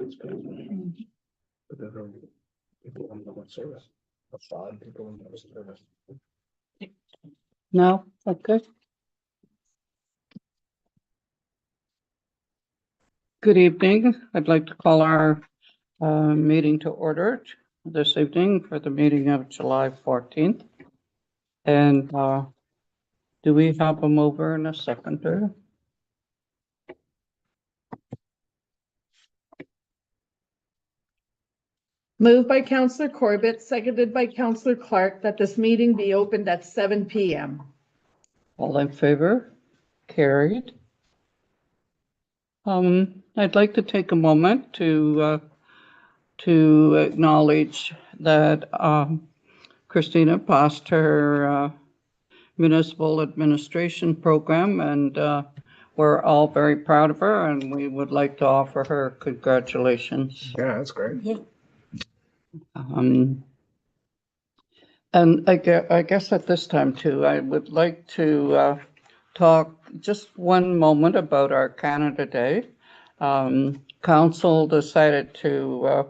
it's good. But there are people on public service, outside people in public service. No, okay. Good evening. I'd like to call our meeting to order this evening for the meeting of July 14th. And do we have a mover and a seconder? Moved by Councillor Corbett, seconded by Councillor Clark, that this meeting be opened at 7 p.m. All in favor? Carried. I'd like to take a moment to acknowledge that Christina passed her municipal administration program, and we're all very proud of her, and we would like to offer her congratulations. Yeah, that's great. And I guess at this time too, I would like to talk just one moment about our Canada Day. Council decided to,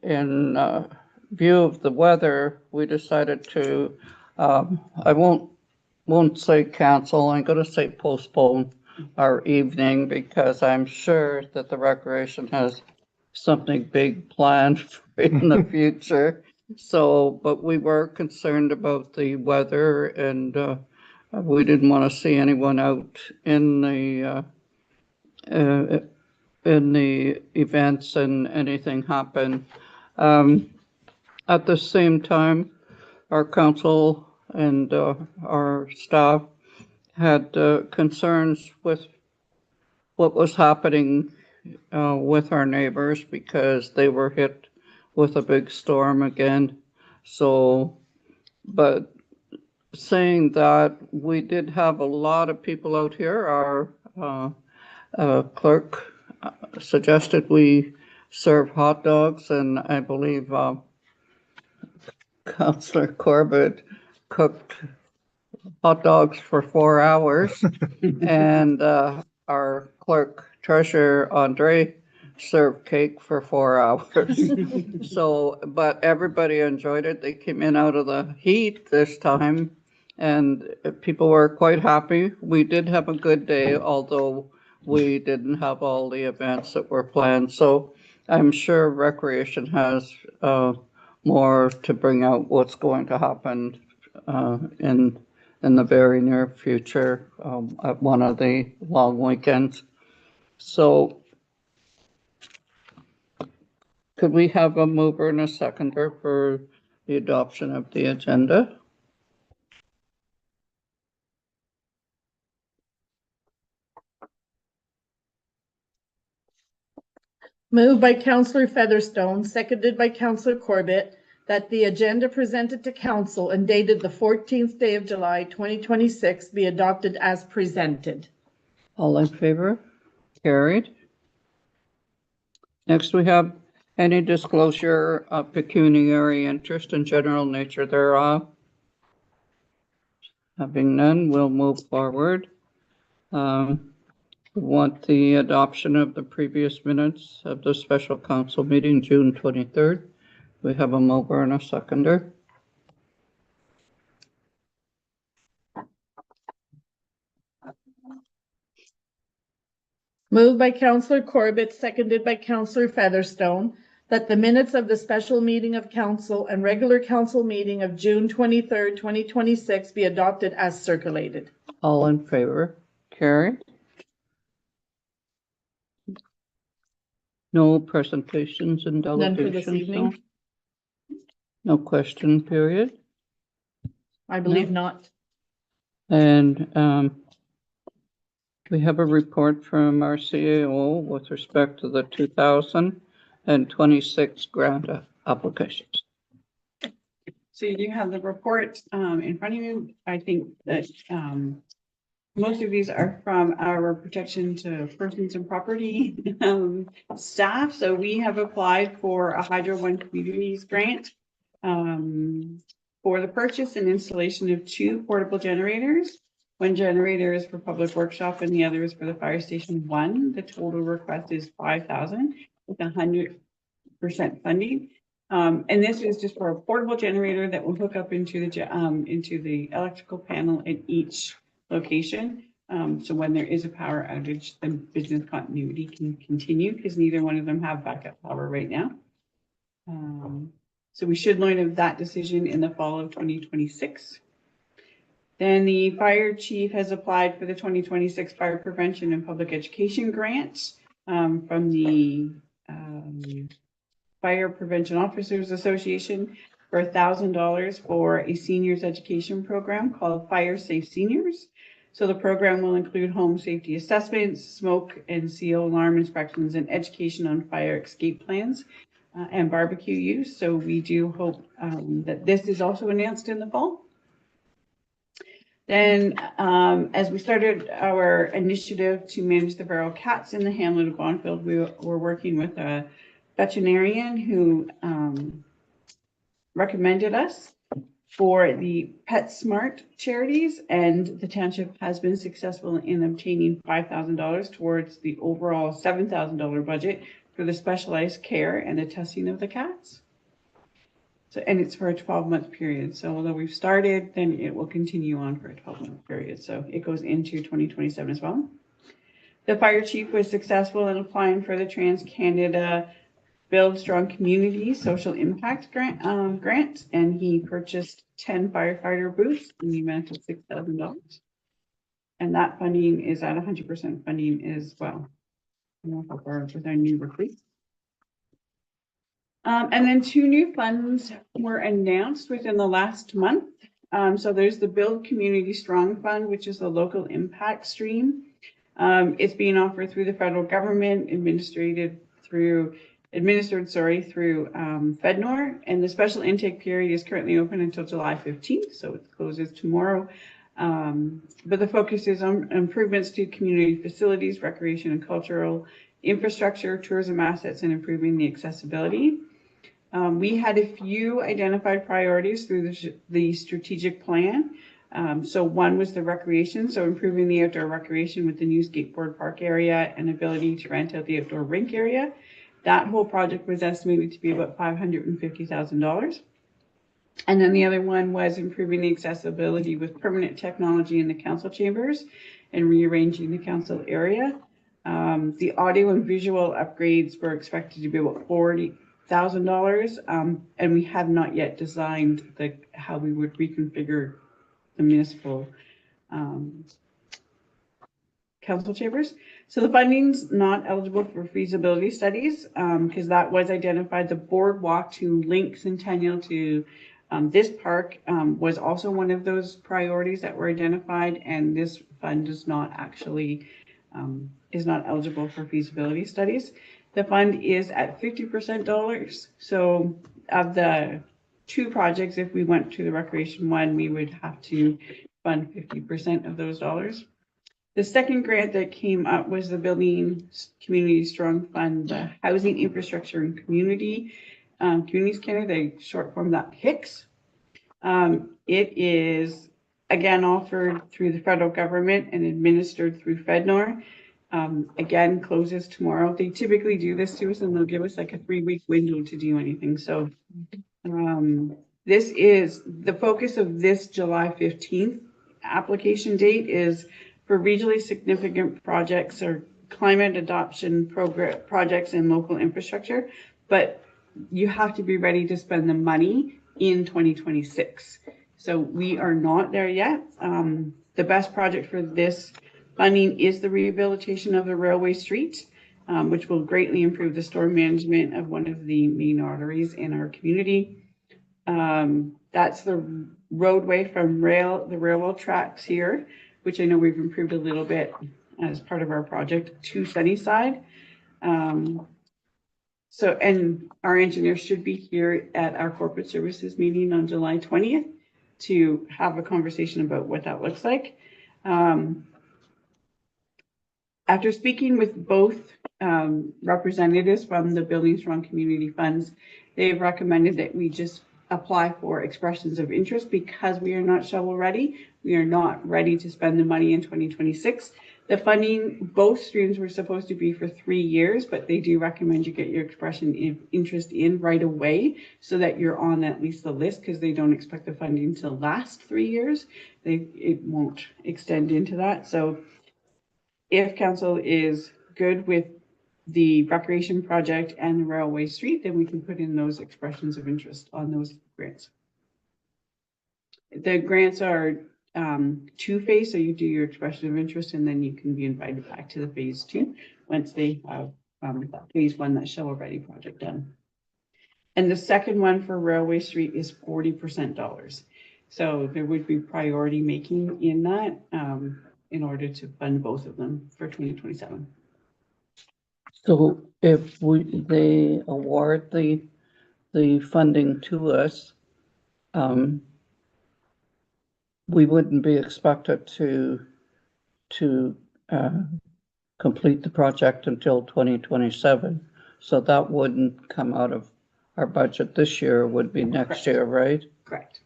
in view of the weather, we decided to, I won't say cancel, I'm going to say postpone our evening, because I'm sure that the recreation has something big planned in the future. So, but we were concerned about the weather, and we didn't want to see anyone out in the events and anything happen. At the same time, our council and our staff had concerns with what was happening with our neighbors, because they were hit with a big storm again. So, but saying that, we did have a lot of people out here. Our clerk suggested we serve hot dogs, and I believe Councillor Corbett cooked hot dogs for 4 hours, and our clerk treasurer Andre served cake for 4 hours. So, but everybody enjoyed it. They came in out of the heat this time, and people were quite happy. We did have a good day, although we didn't have all the events that were planned. So I'm sure Recreation has more to bring out what's going to happen in the very near future at one of the long weekends. So could we have a mover and a seconder for the adoption of the agenda? Moved by Councillor Featherstone, seconded by Councillor Corbett, that the agenda presented to council and dated the 14th day of July 2026 be adopted as presented. All in favor? Carried. Next, we have any disclosure of pecuniary interest and general nature thereof. Having none, we'll move forward. We want the adoption of the previous minutes of the special council meeting, June 23rd. We have a mover and a seconder. Moved by Councillor Corbett, seconded by Councillor Featherstone, that the minutes of the special meeting of council and regular council meeting of June 23rd, 2026 be adopted as circulated. All in favor? Carried. No presentations and None for this delegations? evening? No question period? I believe not. And we have a report from our CAO with respect to the 2026 grant applications. So you do have the report in front of you. I think that most of these are from our protection to persons and property staff. So we have applied for a Hydro One Communities grant for the purchase and installation of 2 portable generators. One generator is for public workshop and the other is for the fire station 1. The total request is $5,000. with 100% funding. And this is just for a portable generator that will hook up into the electrical panel at each location. So when there is a power outage, then business continuity can continue because neither one of them have backup power right now. So we should learn of that decision in the fall of 2026. Then the fire chief has applied for the 2026 Fire Prevention and Public Education Grant from the Fire Prevention Officers Association for $1,000 for a seniors education program called Fire Safe Seniors. So the program will include home safety assessments, smoke and CO alarm inspections, and education on fire escape plans and barbecue use. So we do hope that this is also announced in the fall. Then, as we started our initiative to manage the feral cats in the hamlet of Bonfield, we were working with a veterinarian who recommended us for the PetSmart charities, and the township has been successful in obtaining $5,000 towards the overall $7,000 budget for the specialized care and the testing of the cats. So, and it's for a 12-month period. So although we've started, then it will continue on for a 12-month period. So it goes into 2027 as well. The fire chief was successful in applying for the TransCanada Build Strong Community Social Impact Grant, and he purchased 10 firefighter booths in the amount of $6,000. And that funding is at 100% funding as well. With our new recruits. And then 2 new funds were announced within the last month. So there's the Build Community Strong Fund, which is the local impact stream. It's being offered through the federal government, administered through FedNor, and the special intake period is currently open until July 15th, so it closes tomorrow. But the focus is on improvements to community facilities, recreation and cultural infrastructure, tourism assets, and improving the accessibility. We had a few identified priorities through the strategic plan. So one was the recreation, so improving the outdoor recreation with the new skateboard park area and ability to rent out the outdoor rink area. That whole project was estimated to be about $550,000. And then the other one was improving the accessibility with permanent technology in the council chambers and rearranging the council area. The audio and visual upgrades were expected to be about $40,000, and we have not yet designed how we would reconfigure the municipal council chambers. So the funding's not eligible for feasibility studies because that was identified. The boardwalk to link Centennial to this park was also one of those priorities that were identified, and this fund does not actually is not eligible for feasibility studies. The fund is at 50% dollars. So of the 2 projects, if we went to the recreation one, we would have to fund 50% of those dollars. The second grant that came up was the Building Community Strong Fund, the Housing Infrastructure and Communities Canada, they short form that HICS. It is again offered through the federal government and administered through FedNor. Again, closes tomorrow. They typically do this to us and they'll give us like a 3-week window to do anything. So this is the focus of this July 15th application date is for regionally significant projects or climate adoption projects in local infrastructure, but you have to be ready to spend the money in 2026. So we are not there yet. The best project for this funding is the rehabilitation of the railway street, which will greatly improve the storm management of one of the main arteries in our community. That's the roadway from the railroad tracks here, which I know we've improved a little bit as part of our project, to Sunnyside. So, and our engineer should be here at our corporate services meeting on July 20th to have a conversation about what that looks like. After speaking with both representatives from the Building Strong Community Funds, they've recommended that we just apply for expressions of interest because we are not shovel ready. We are not ready to spend the money in 2026. The funding, both streams were supposed to be for 3 years, but they do recommend you get your expression in interest in right away so that you're on at least the list, because they don't expect the funding to last 3 years. It won't extend into that. So if council is good with the recreation project and the railway street, then we can put in those expressions of interest on those grants. The grants are two-phase, so you do your expression of interest and then you can be invited back to the phase 2 once they have phase 1, that shovel-ready project done. And the second one for railway street is 40% dollars. So there would be priority making in that in order to fund both of them for 2027. So if they award the funding to us, we wouldn't be expected to complete the project until 2027. So that wouldn't come out of our budget this year, would be next Correct. year, right? Correct.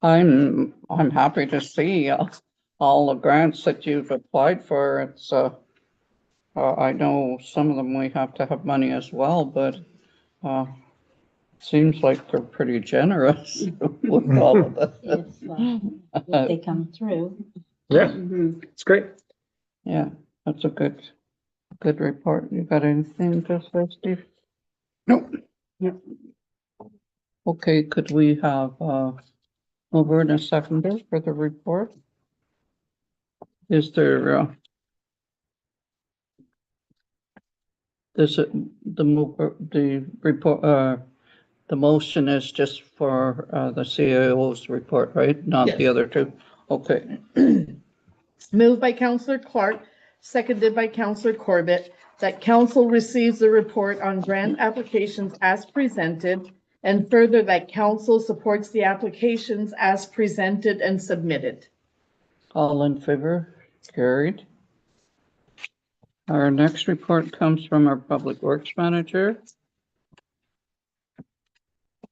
I'm happy to see all the grants that you've applied for. It's I know some of them we have to have money as well, but seems like they're pretty generous with all of this. If they come through. Yeah, Mhm. it's great. Yeah, that's a good report. You got anything to say, Steve? Nope. Yep. Okay, could we have mover and a seconder for the report? Is there is it the mover, the report, the motion is just for the CAO's report, right? Not the Yes. other two? Okay. Moved by Councillor Clark, seconded by Councillor Corbett, that council receives the report on grant applications as presented, and further that council supports the applications as presented and submitted. All in favor? Carried. Our next report comes from our Public Works Manager.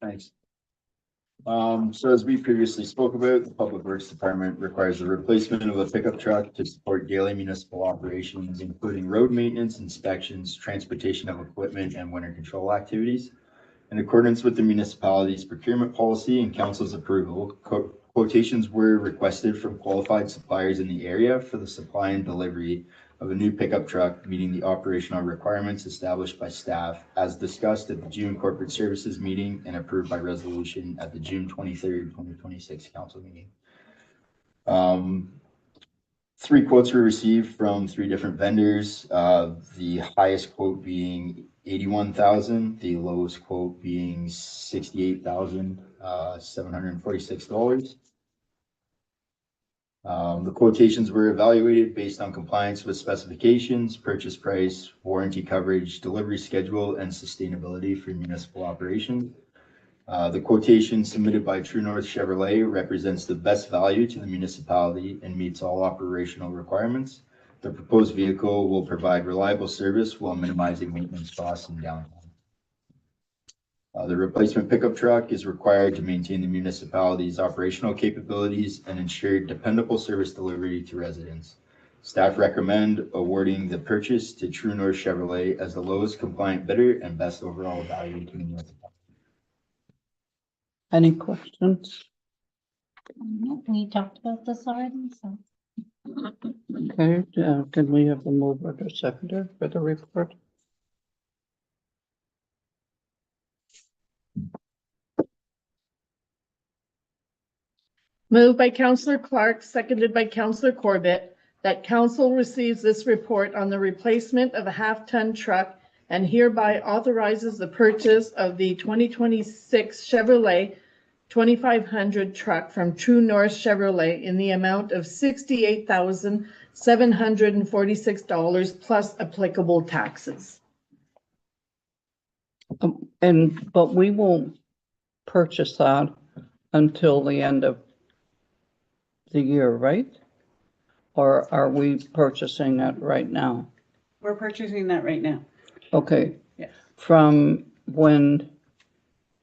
Thanks. So as we previously spoke about, the Public Works Department requires the replacement of a pickup truck to support daily municipal operations, including road maintenance, inspections, transportation of equipment, and winter control activities. In accordance with the municipality's procurement policy and council's approval, quotations were requested from qualified suppliers in the area for the supply and delivery of a new pickup truck meeting the operational requirements established by staff as discussed at the June Corporate Services meeting and approved by resolution at the June 23rd, 2026 council meeting. 3 quotes were received from 3 different vendors. The highest quote being $81,000, the lowest quote being $68,746. The quotations were evaluated based on compliance with specifications, purchase price, warranty coverage, delivery schedule, and sustainability for municipal operations. The quotation submitted by True North Chevrolet represents the best value to the municipality and meets all operational requirements. The proposed vehicle will provide reliable service while minimizing maintenance costs and downtime. The replacement pickup truck is required to maintain the municipality's operational capabilities and ensure dependable service delivery to residents. Staff recommend awarding the purchase to True North Chevrolet as the lowest compliant bidder and best overall value to the municipality. Any questions? We talked about this already, so. Okay, can we have a mover and a seconder for the report? Moved by Councillor Clark, seconded by Councillor Corbett, that council receives this report on the replacement of a half-ton truck and hereby authorizes the purchase of the 2026 Chevrolet 2500 truck from True North Chevrolet in the amount of $68,746 plus applicable taxes. But we won't purchase that until the end of the year, right? Or are we purchasing it right now? We're purchasing that right now. Okay. Yes. From when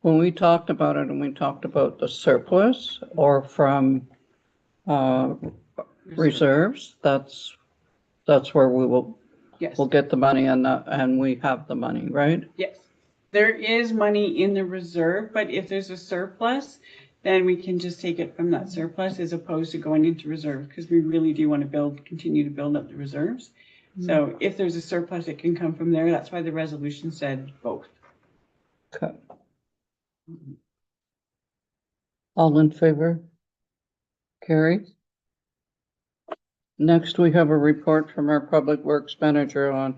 we talked about it and we talked about the surplus, or from uh, reserves, that's where we'll Yes, get the money and we have the money, right? yes. There is money in the reserve, but if there's a surplus, then we can just take it from that surplus as opposed to going into reserve, because we really do want to continue to build up the reserves. So if there's a surplus, it can come from there. That's why the resolution said both. Okay. All in favor? Carrie? Next, we have a report from our Public Works Manager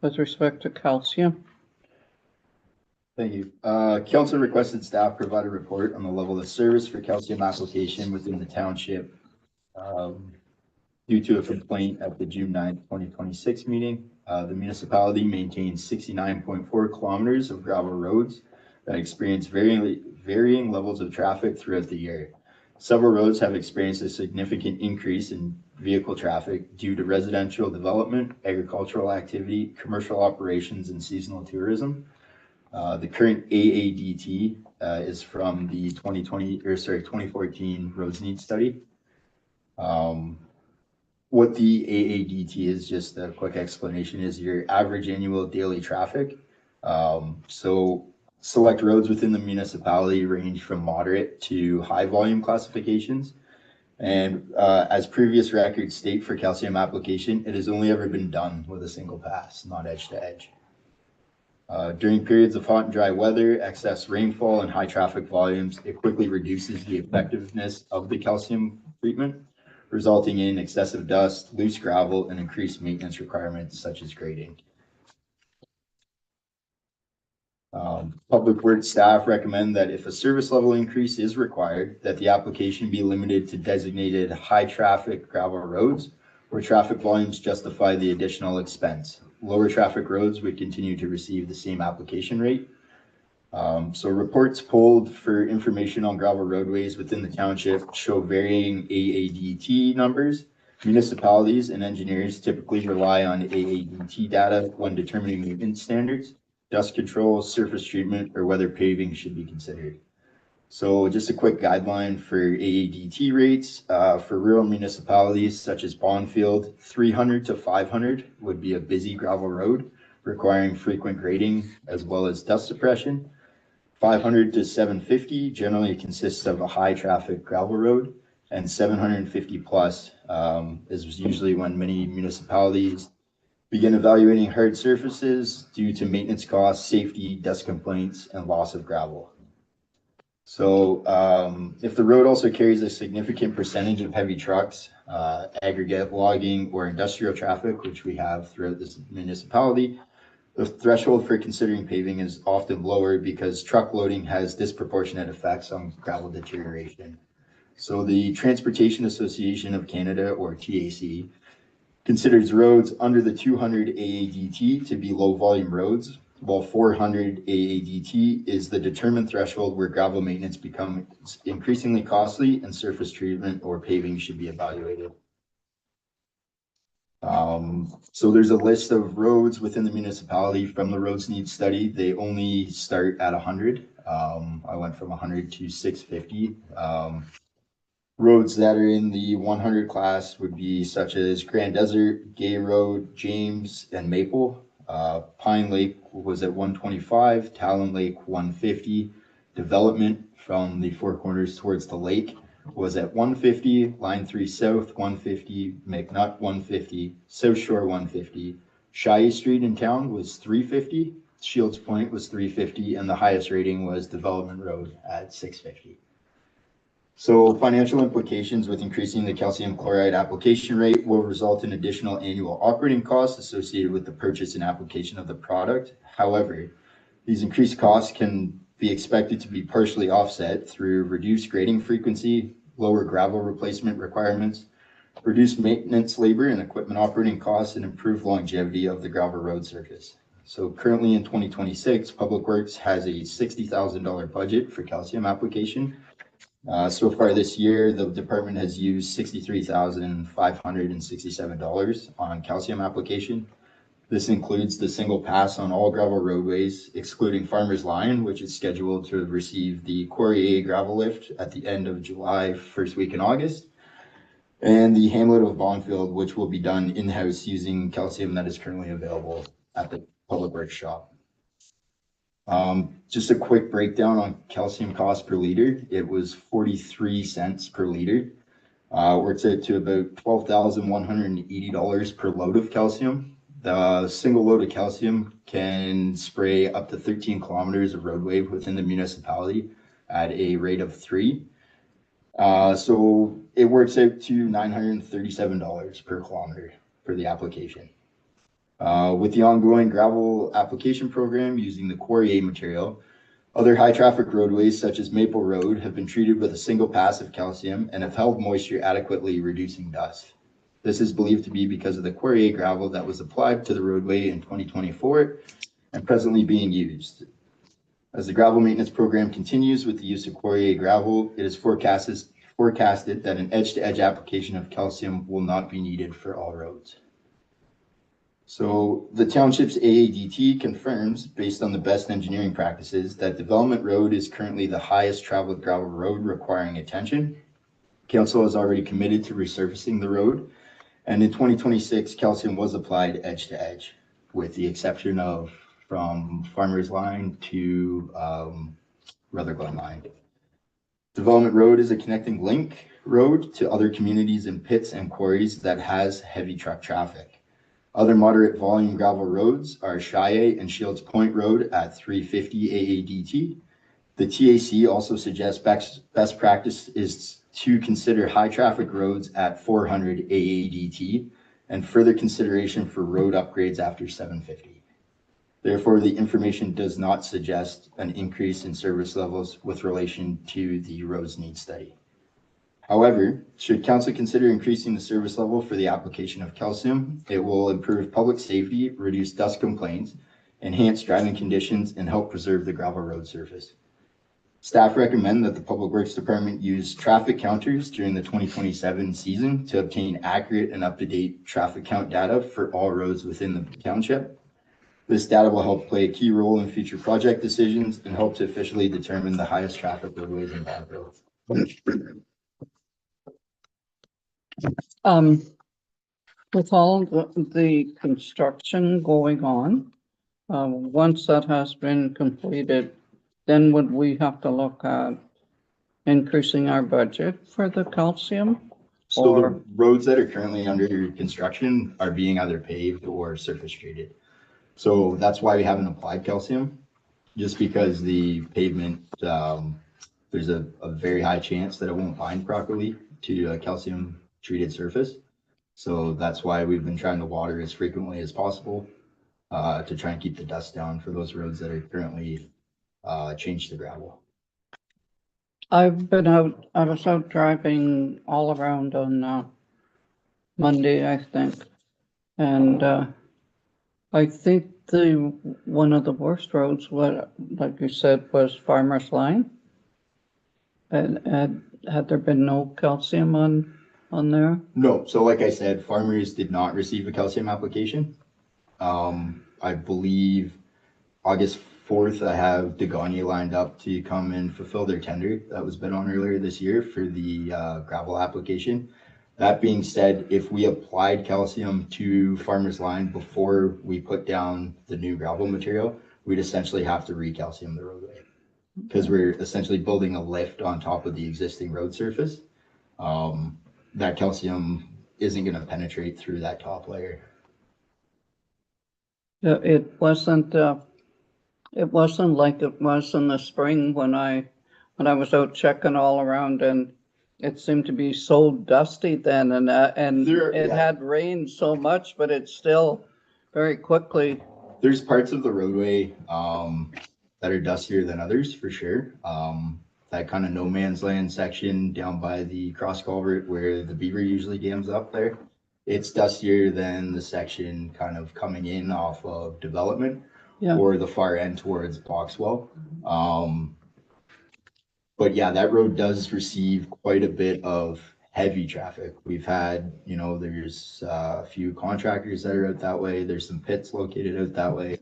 with respect to calcium. Thank you. Council requested staff provide a report on the level of service for calcium application within the township. Due to a complaint at the June 9th, 2026 meeting, the municipality maintains 69.4 kilometers of gravel roads that experience varying levels of traffic throughout the year. Several roads have experienced a significant increase in vehicle traffic due to residential development, agricultural activity, commercial operations, and seasonal tourism. The current AADT is from the 2014 roads needs study. What the AADT is, just a quick explanation, is your average annual daily traffic. So select roads within the municipality range from moderate to high volume classifications. And as previous records state for calcium application, it has only ever been done with a single pass, not edge to edge. During periods of hot and dry weather, excess rainfall, and high traffic volumes, it quickly reduces the effectiveness of the calcium treatment, resulting in excessive dust, loose gravel, and increased maintenance requirements such as grading. Public Works staff recommend that if a service level increase is required, that the application be limited to designated high traffic gravel roads where traffic volumes justify the additional expense. Lower traffic roads would continue to receive the same application rate. So reports pulled for information on gravel roadways within the township show varying AADT numbers. Municipalities and engineers typically rely on AADT data when determining maintenance standards, dust control, surface treatment, or whether paving should be considered. So just a quick guideline for AADT rates for rural municipalities such as Bonfield, 300 to 500 would be a busy gravel road requiring frequent grading as well as dust suppression. 500 to 750 generally consists of a high traffic gravel road, and 750 plus is usually when many municipalities begin evaluating hard surfaces due to maintenance costs, safety, dust complaints, and loss of gravel. So if the road also carries a significant percentage of heavy trucks, aggregate logging, or industrial traffic, which we have throughout this municipality, the threshold for considering paving is often lower because truck loading has disproportionate effects on gravel deterioration. So the Transportation Association of Canada, or TAC, considers roads under the 200 AADT to be low volume roads, while 400 AADT is the determined threshold where gravel maintenance becomes increasingly costly and surface treatment or paving should be evaluated. So there's a list of roads within the municipality from the roads needs study. They only start at 100. I went from 100 to 650. Roads that are in the 100 class would be such as Grand Desert, Gay Road, James, and Maple. Pine Lake was at 125, Talon Lake 150. Development from the Four Corners towards the lake was at 150, Line 3 South 150, McNutt 150, South Shore 150. Shai Street in town was 350, Shields Point was 350, and the highest rating was Development Road at 650. So financial implications with increasing the calcium chloride application rate will result in additional annual operating costs associated with the purchase and application of the product. However, these increased costs can be expected to be partially offset through reduced grading frequency, lower gravel replacement requirements, reduced maintenance labor and equipment operating costs, and improved longevity of the gravel road surface. So currently in 2026, Public Works has a $60,000 budget for calcium application. So far this year, the department has used $63,567 on calcium application. This includes the single pass on all gravel roadways, excluding Farmers Line, which is scheduled to receive the Quarry A gravel lift at the end of July, first week in August. and the hamlet of Bonfield, which will be done in-house using calcium that is currently available at the Public Works shop. Just a quick breakdown on calcium cost per liter. It was 43 cents per liter. Works out to about $12,180 per load of calcium. The single load of calcium can spray up to 13 kilometers of roadway within the municipality at a rate of 3. So it works out to $937 per kilometer for the application. With the ongoing gravel application program using the Quarry A material, other high traffic roadways such as Maple Road have been treated with a single pass of calcium and have held moisture adequately, reducing dust. This is believed to be because of the Quarry A gravel that was applied to the roadway in 2024 and presently being used. As the gravel maintenance program continues with the use of Quarry A gravel, it is forecasted that an edge-to-edge application of calcium will not be needed for all roads. So the township's AADT confirms, based on the best engineering practices, that Development Road is currently the highest traveled gravel road requiring attention. Council has already committed to resurfacing the road, and in 2026, calcium was applied edge to edge, with the exception of from Farmers Line to Rutherglen Line. Development Road is a connecting link road to other communities and pits and quarries that has heavy truck traffic. Other moderate volume gravel roads are Shia and Shields Point Road at 350 AADT. The TAC also suggests best practice is to consider high traffic roads at 400 AADT and further consideration for road upgrades after 750. Therefore, the information does not suggest an increase in service levels with relation to the roads need study. However, should council consider increasing the service level for the application of calcium, it will improve public safety, reduce dust complaints, enhance driving conditions, and help preserve the gravel road surface. Staff recommend that the Public Works Department use traffic counters during the 2027 season to obtain accurate and up-to-date traffic count data for all roads within the township. This data will help play a key role in future project decisions and help to officially determine the highest traffic roadways in Bonfield. With all the construction going on, once that has been completed, then would we have to look at increasing our budget for the calcium? So the Or- roads that are currently under construction are being either paved or surface treated. So that's why we haven't applied calcium, just because the pavement, there's a very high chance that it won't bind properly to a calcium treated surface. So that's why we've been trying to water as frequently as possible to try and keep the dust down for those roads that are currently changed to gravel. I was out driving all around on Monday, I think. And I think one of the worst roads, like you said, was Farmers Line. And had there been no calcium on there? No, so like I said, farmers did not receive a calcium application. I believe August 4th, I have Degani lined up to come and fulfill their tender that was bid on earlier this year for the gravel application. That being said, if we applied calcium to Farmers Line before we put down the new gravel material, we'd essentially have to recalcium the roadway because we're essentially building a lift on top of the existing road surface. That calcium isn't going to penetrate through that top layer. It wasn't like it was in the spring when I was out checking all around, and it seemed to be so dusty then, and it had rained so much, but it's still very quickly. There's parts of the roadway that are dustier than others for sure. That kind of no man's land section down by the cross culvert where the beaver usually dams up there. It's dustier than the section kind of coming in off of development or the far end towards Boxwell. But yeah, that road does receive quite a bit of heavy traffic. We've had, there's a few contractors that are out that way. There's some pits located out that way,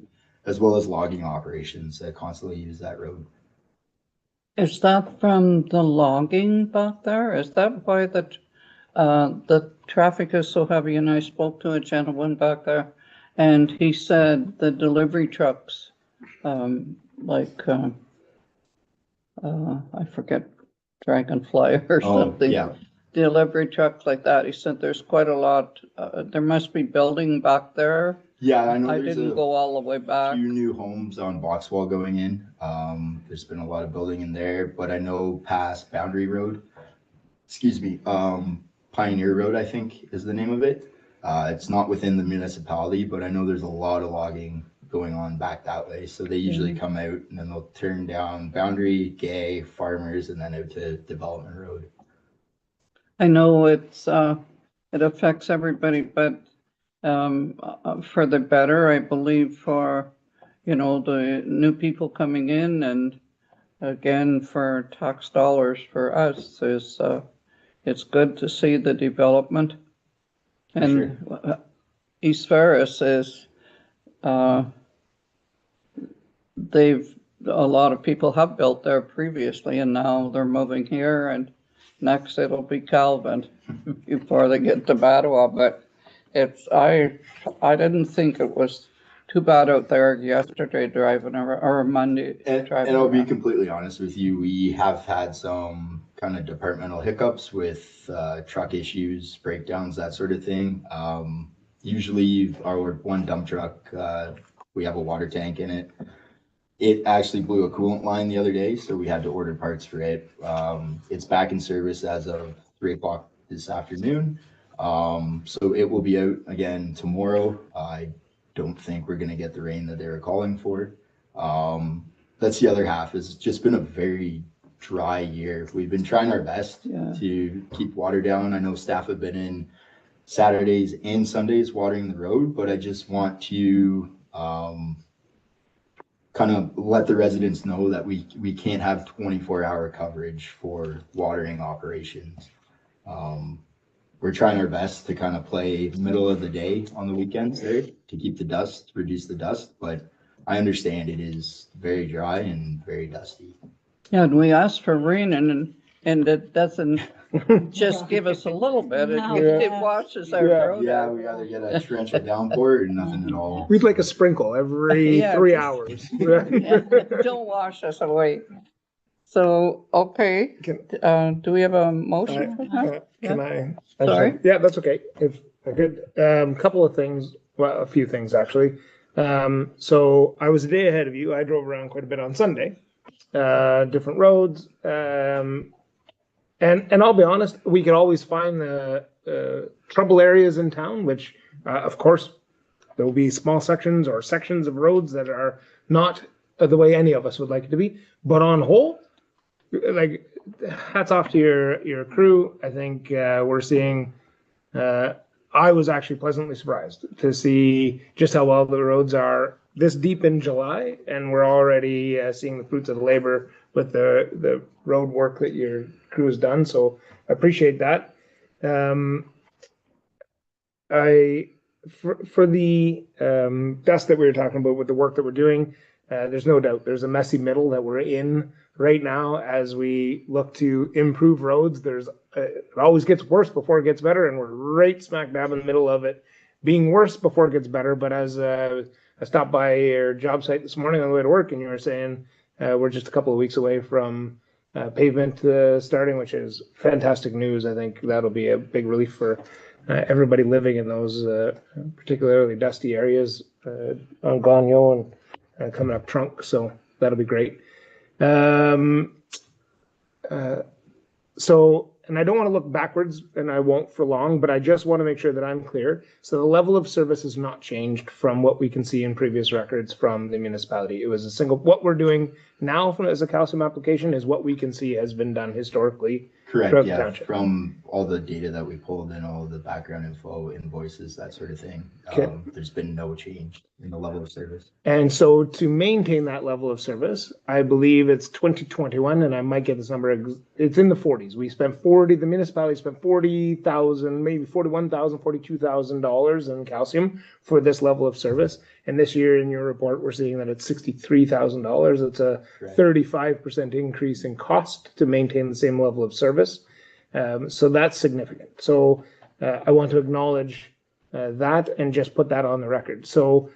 as well as logging operations that constantly use that road. Is that from the logging back there? Is that why The traffic is so heavy, and I spoke to a gentleman back there, and he said the delivery trucks, like, I forget, Dragonfly or Oh, something. yeah. Delivery trucks like that. He said there's quite a lot, there must be building back there. Yeah, I know I there's didn't a go all the way back. few new homes on Boxwell going in. There's been a lot of building in there, but I know past Boundary Road, excuse me, Pioneer Road, I think is the name of it. It's not within the municipality, but I know there's a lot of logging going on back that way. So they usually come out and then they'll turn down Boundary, Gay, Farmers, and then out to Development Road. I know it's, it affects everybody, but, for the better, I believe for, you know, the new people coming in and again, for tax dollars for us is, it's good to see the development. And East Ferris is, a lot of people have built there previously and now they're moving here and next it'll be Calvin before they get to Mattawa, but it's, I didn't think it was too bad out there yesterday driving or Monday And driving I'll be around. completely honest with you, we have had some kind of departmental hiccups with truck issues, breakdowns, that sort of thing. Usually our one dump truck, we have a water tank in it. It actually blew a coolant line the other day, so we had to order parts for it. It's back in service as of 3:00 this afternoon. So it will be out again tomorrow. I don't think we're gonna get the rain that they were calling for. That's the other half. It's just been a very dry year. We've been trying our best Yeah. to keep water down. I know staff have been in Saturdays and Sundays watering the road, but I just want to kind of let the residents know that we can't have 24-hour coverage for watering operations. We're trying our best to kind of play middle of the day on the weekends there to keep the dust, reduce the dust, but I understand it is very dry and very dusty. Yeah, and we asked for rain and it doesn't just give us a little bit, No. it washes our Yeah. road Yeah, out. we either get a torrential downpour or nothing at all. We'd like a sprinkle every Yeah, 3 just- hours. Yeah, don't wash us away. So, okay, Can- do we have a motion for that? Can I? Sorry? Yeah, that's okay. If I could, couple of things, well, a few things actually. So I was a day ahead of you. I drove around quite a bit on Sunday, different roads. And I'll be honest, we could always find the trouble areas in town, which, of course, there will be small sections or sections of roads that are not the way any of us would like it to be. But on whole, like, hats off to your crew. I think we're seeing. I was actually pleasantly surprised to see just how well the roads are this deep in July, and we're already seeing the fruits of the labor with the road work that your crew has done. So I appreciate that. For the dust that we were talking about with the work that we're doing, there's no doubt there's a messy middle that we're in right now as we look to improve roads. It always gets worse before it gets better, and we're right smack dab in the middle of it being worse before it gets better. But as I stopped by your job site this morning on the way to work, and you were saying we're just a couple of weeks away from pavement starting, which is fantastic news. I think that'll be a big relief for everybody living in those particularly dusty areas on Gagnon and coming up Trunk. So that'll be great. So, and I don't want to look backwards, and I won't for long, but I just want to make sure that I'm clear. So the level of service has not changed from what we can see in previous records from the municipality. It was a single, what we're doing now as a calcium application is what we can see has been done historically. Correct, Throughout the yeah, township. from all the data that we pulled and all the background info, invoices, that sort of thing. Okay. There's been no change in the level of service. And so to maintain that level of service, I believe it's 2021, and I might get this number, it's in the 40s. We spent the municipality spent $40,000, maybe $41,000, $42,000 in calcium for this level of service. And this year in your report, we're seeing that it's $63,000. It's a Correct. 35% increase in cost to maintain the same level of service. So that's significant. So I want to acknowledge that and just put that on the record. So,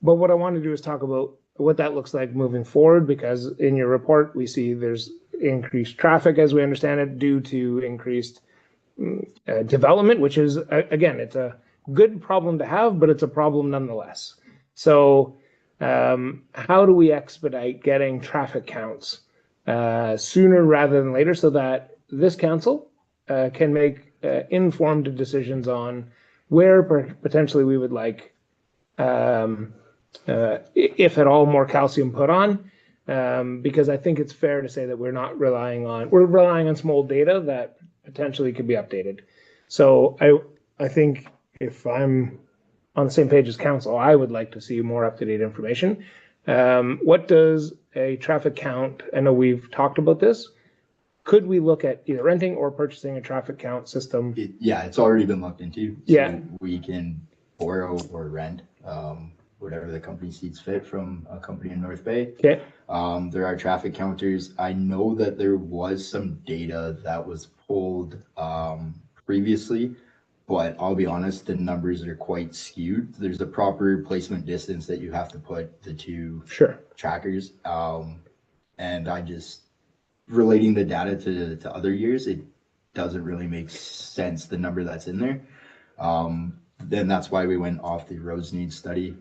but what I want to do is talk about what that looks like moving forward, because in your report, we see there's increased traffic, as we understand it, due to increased development, which is, again, it's a good problem to have, but it's a problem nonetheless. So how do we expedite getting traffic counts sooner rather than later so that this council can make informed decisions on where potentially we would like, if at all, more calcium put on? Because I think it's fair to say that we're relying on some old data that potentially could be updated. So I think if I'm on the same page as council, I would like to see more up-to-date information. What does a traffic count, I know we've talked about this, could we look at either renting or purchasing a traffic count system? Yeah, it's already been looked into. Yeah. So we can borrow or rent, whatever the company sees fit from a company in North Bay. Okay. There are traffic counters. I know that there was some data that was pulled previously, but I'll be honest, the numbers are quite skewed. There's a proper placement distance that you have to put the two Sure. trackers. And I just, relating the data to other years, it doesn't really make sense, the number that's in there. Then that's why we went off the roads needs study,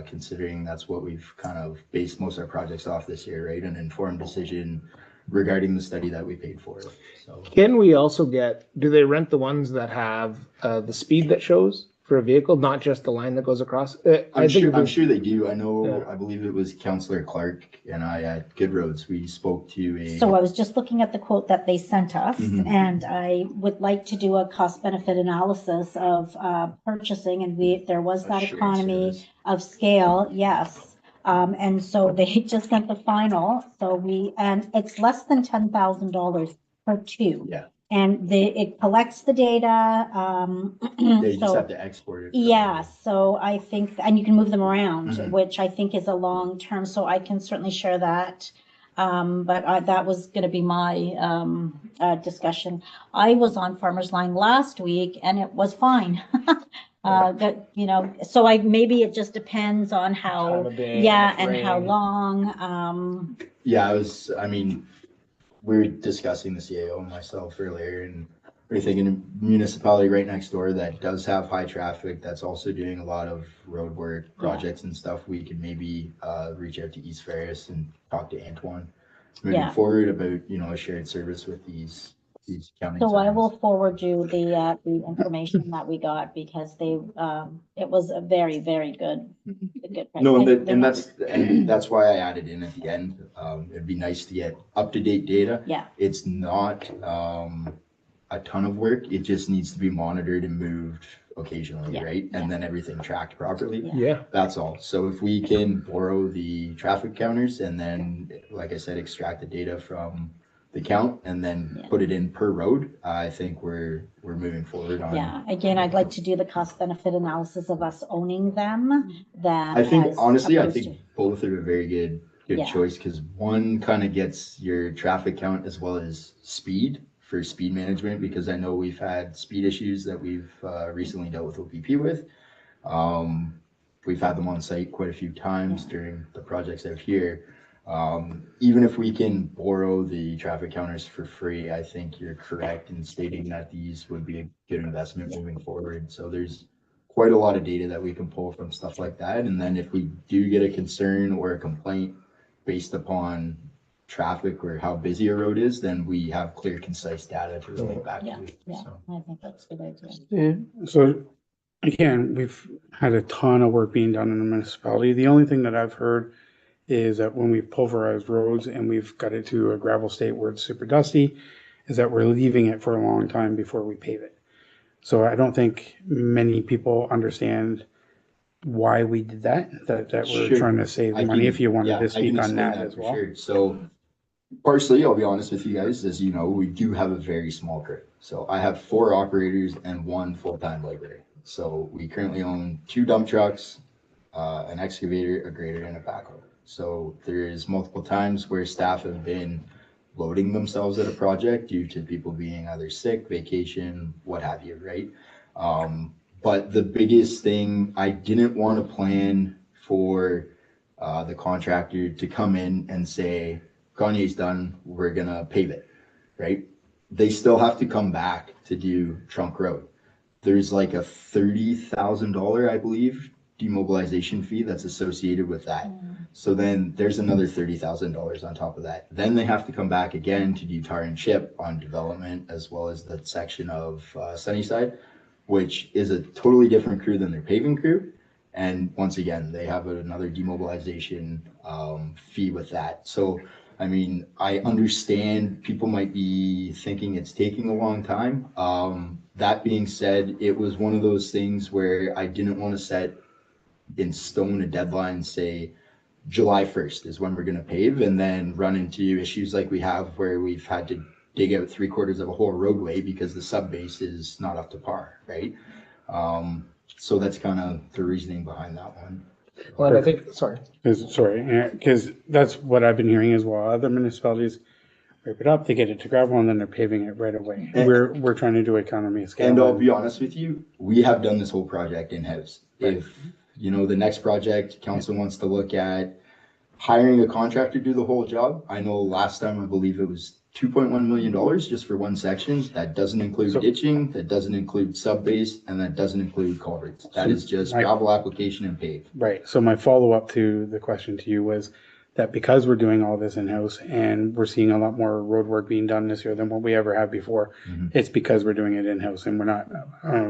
considering that's what we've kind of based most of our projects off this year, right? An informed decision regarding the study that we paid for. So Can we also do they rent the ones that have the speed that shows for a vehicle, not just the line that goes across? I'm sure they do. I know, I believe it was Councillor Clark and I at Good Roads, we spoke to So I was just looking at the quote that they sent us, and I would like to do a cost benefit analysis of purchasing, and there was that shared economy service. of scale, yes. And so they just sent the final, and it's less than $10,000 per two. Yeah. And it collects the data, Yeah, you just so. have to export it. Yeah, so I think, and you can move them around, which I think is a long term, so I can certainly share that. But that was gonna be my discussion. I was on Farmer's Line last week and it was fine. So maybe it just depends on how, Time of day, yeah, rain. and how long, Yeah, we were discussing the CAO and myself earlier, and we're thinking a municipality right next door that does have high traffic, that's also doing a lot of road work projects and stuff. We could maybe reach out to East Ferris and talk to Antoine moving Yeah. forward about, a shared service with these county. so I signs. will forward you the information that we got, because it was a very, very good, a good. No, price. and that's why I added in at the end. It'd be nice to get up-to-date data. Yeah, It's not a ton of work. It just needs to be monitored and moved occasionally, Yeah, right? And then everything tracked properly. Yeah. Yeah. That's all. So if we can borrow the traffic counters and then, like I said, extract the data from the count and then Yeah. put it in per road, I think we're moving forward on. yeah. Again, I'd like to do the cost benefit analysis of us owning them, that. I think, as honestly, I opposed think both are a very good Yeah. choice, because one kind of gets your traffic count as well as speed for speed management, because I know we've had speed issues that we've recently dealt with OPP with. We've had them on site quite a few times during the projects out here. Even if we can borrow the traffic counters for free, I think you're correct in stating that these would be a good investment moving forward. So there's quite a lot of data that we can pull from stuff like that. And then if we do get a concern or a complaint based upon traffic or how busy a road is, then we have clear, concise data to relate back Yeah, to. yeah, So. I think that's a good idea. Yeah, so again, we've had a ton of work being done in the municipality. The only thing that I've heard is that when we've pulverized roads and we've got it to a gravel state where it's super dusty, is that we're leaving it for a long time before we pave it. So I don't think many people understand why we did that we're Sure. trying to save I money, can- if you wanted yeah, to I speak can on explain that as for well. sure. So partially, I'll be honest with you guys, as you know, we do have a very small crew. So I have 4 operators and 1 full-time laborer. So we currently own 2 dump trucks, an excavator, a grader, and a backhoe. So there's multiple times where staff have been loading themselves at a project due to people being either sick, vacation, what have you, right? But the biggest thing, I didn't want to plan for the contractor to come in and say, Gagne's done, we're gonna pave it, right? They still have to come back to do Trunk Road. There's like a $30,000, I believe, demobilization fee that's associated with that. So then there's another $30,000 on top of that. Then they have to come back again to do tar and chip on development, as well as that section of Sunnyside, which is a totally different crew than their paving crew. And once again, they have another demobilization fee with that. So, I mean, I understand people might be thinking it's taking a long time. That being said, it was one of those things where I didn't want to set in stone a deadline, say July 1st is when we're going to pave, and then run into issues like we have where we've had to dig out 3/4 of a whole roadway because the sub base is not up to par, right? So that's kind of the reasoning behind that one. Well, and I think, sorry. Because that's what I've been hearing as well. Other municipalities rip it up, they get it to gravel, and then they're paving it right away. And- We're trying to do economy of scale. And I'll be honest with you, we have done this whole project in-house. If, you know, the next project council wants to look at hiring a contractor to do the whole job, I know last time, I believe it was $2.1 million just for one section. That doesn't include So- ditching, that doesn't include sub-base, and that doesn't include culverts. That is just Right. gravel application and pave. Right. So my follow-up to the question to you was that because we're doing all this in-house and we're seeing a lot more road work being done this year than what we ever have before, Mhm. it's because we're doing it in-house and we're not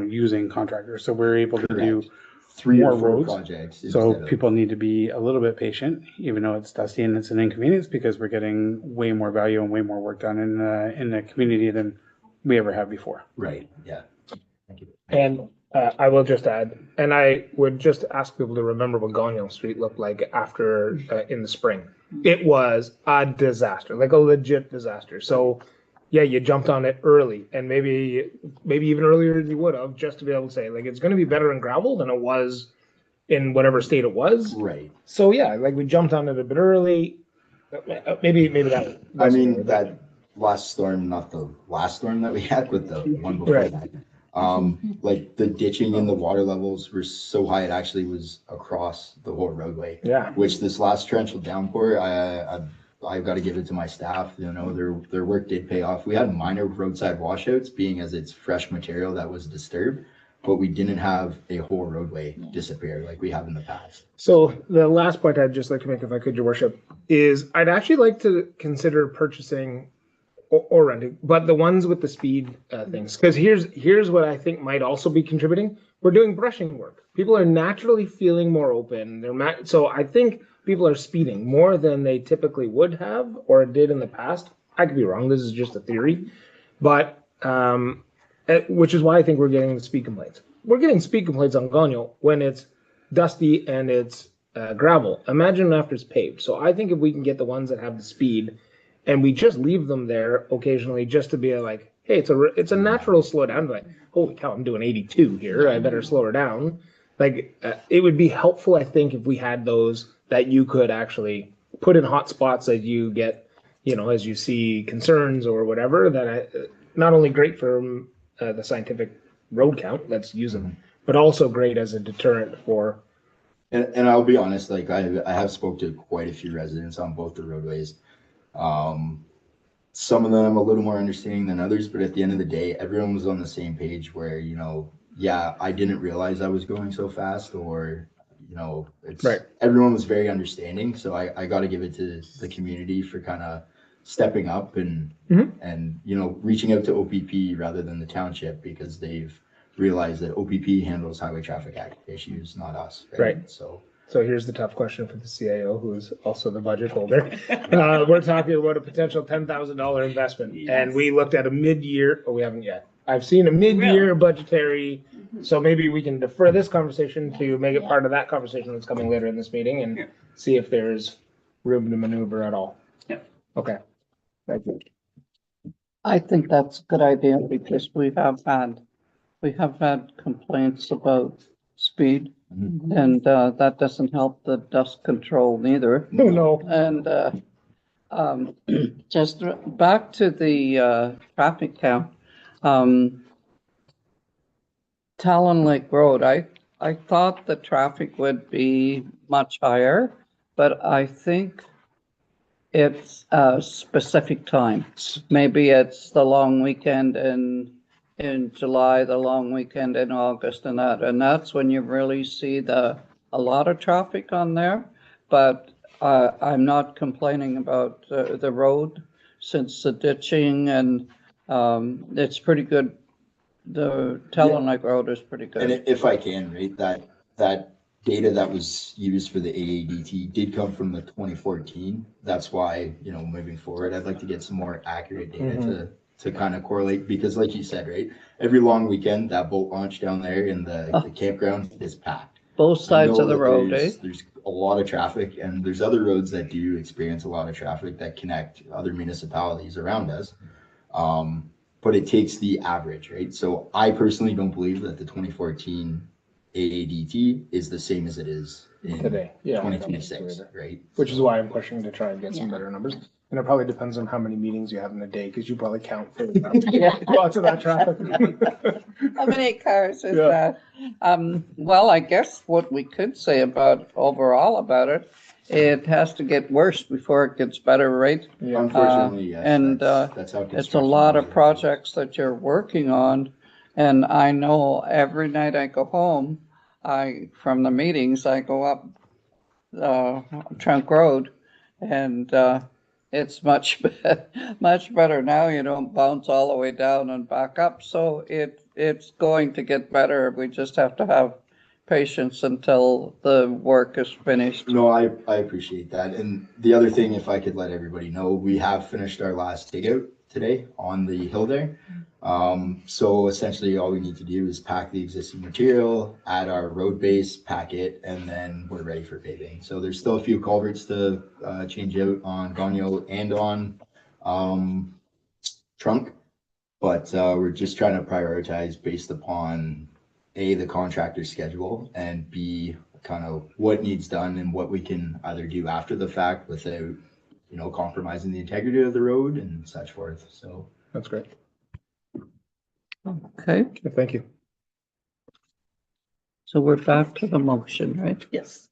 using contractors. So we're able to do, Correct. 3 or more 4 roads. projects. so instead of- people need to be a little bit patient, even though it's dusty and it's an inconvenience, because we're getting way more value and way more work done in the community than we ever have before. Right, yeah. Thank you. And I will just add, and I would just ask people to remember what Gagnon Street looked like after, in the spring. It was a disaster, like a legit disaster. So, yeah, you jumped on it early, and maybe even earlier than you would have, just to be able to say, like, it's gonna be better in gravel than it was in whatever state it was. Right. So, yeah, like, we jumped on it a bit early. Maybe that. I mean, that last storm, not the last storm that we had, but the one before Right. that. Like the ditching and the water levels were so high, it actually was across the whole roadway. Yeah. Which this last torrential downpour, I've got to give it to my staff, you know, their work did pay off. We had minor roadside washouts, being as it's fresh material that was disturbed, but we didn't have a whole roadway disappear like we have in the past. So the last point I'd just like to make, if I could, Your Worship, is I'd actually like to consider purchasing or renting, but the ones with the speed things. Because here's what I think might also be contributing. We're doing brushing work. People are naturally feeling more open. So I think people are speeding more than they typically would have or did in the past. I could be wrong. This is just a theory, but which is why I think we're getting the speed complaints. We're getting speed complaints on Gagnon when it's dusty and it's gravel. Imagine after it's paved. So I think if we can get the ones that have the speed, and we just leave them there occasionally, just to be like, hey, it's a natural slow down. Like, holy cow, I'm doing 82 here. I better slow her down. Like, it would be helpful, I think, if we had those that you could actually put in hot spots as you get, as you see concerns or whatever. That not only great for the scientific road count, let's use them, but also great as a deterrent for. And I'll be honest, like I have spoke to quite a few residents on both the roadways. Some of them a little more understanding than others, but at the end of the day, everyone was on the same page where, yeah, I didn't realize I was going so fast, or, it's Right. Everyone was very understanding. So I got to give it to the community for kind of stepping up and, and, reaching out to OPP rather than the township, because they've realized that OPP handles highway traffic act issues, not us. Right. So here's the tough question for the CAO, who is also the budget holder. We're talking about a potential $10,000 investment, and we looked at a mid-year. Oh, we haven't yet. I've seen a mid-year budgetary, so maybe we can defer this conversation to make it part of that conversation that's coming later in this meeting, and see if there's room to maneuver at all. Yep. Okay. Thank you. I think that's a good idea, because we have had complaints about speed, and that doesn't help the dust control neither. Oh, no. And Just back to the traffic count. Talon Lake Road, I thought the traffic would be much higher, but I think it's a specific time. Maybe it's the long weekend in July, the long weekend in August and that's when you really see a lot of traffic on there. But I'm not complaining about the road since the ditching and it's pretty good. The Talon Lake Road is pretty And good. if I can, right, that data that was used for the AADT did come from the 2014. That's why, moving forward, I'd like to get some more accurate data to kind of correlate, because like you said, right, every long weekend, that boat launch down there in the campground is packed. Both I sides know of the that road, eh? There's a lot of traffic, and there's other roads that do experience a lot of traffic that connect other municipalities around us. But it takes the average, right? So I personally don't believe that the 2014 AADT is the same as it is in Today, yeah. 2026, right? Which is why I'm pushing to try and get some Yeah. better numbers. And it probably depends on how many meetings you have in a day, because you probably count for lots of that traffic. How many cars is Yeah. that? Well, I guess what we could say overall about it, it has to get worse before it gets better, right? Yeah. Unfortunately, yes. and, that's how It's a construction lot of is. projects that you're working on. And I know every night I go home, from the meetings, I go up, Trunk Road and, it's much, much better now. You don't bounce all the way down and back up. So it's going to get better. We just have to have patience until the work is finished. No, I appreciate that. And the other thing, if I could let everybody know, we have finished our last takeout today on the hill there. So essentially all we need to do is pack the existing material, add our road base, pack it, and then we're ready for paving. So there's still a few culverts to change out on Gagno and on Trunk. But we're just trying to prioritize based upon A, the contractor's schedule, and B, kind of what needs done and what we can either do after the fact without, compromising the integrity of the road and such forth. So That's great. Okay, Thank you. so we're back to the motion, right? Yes.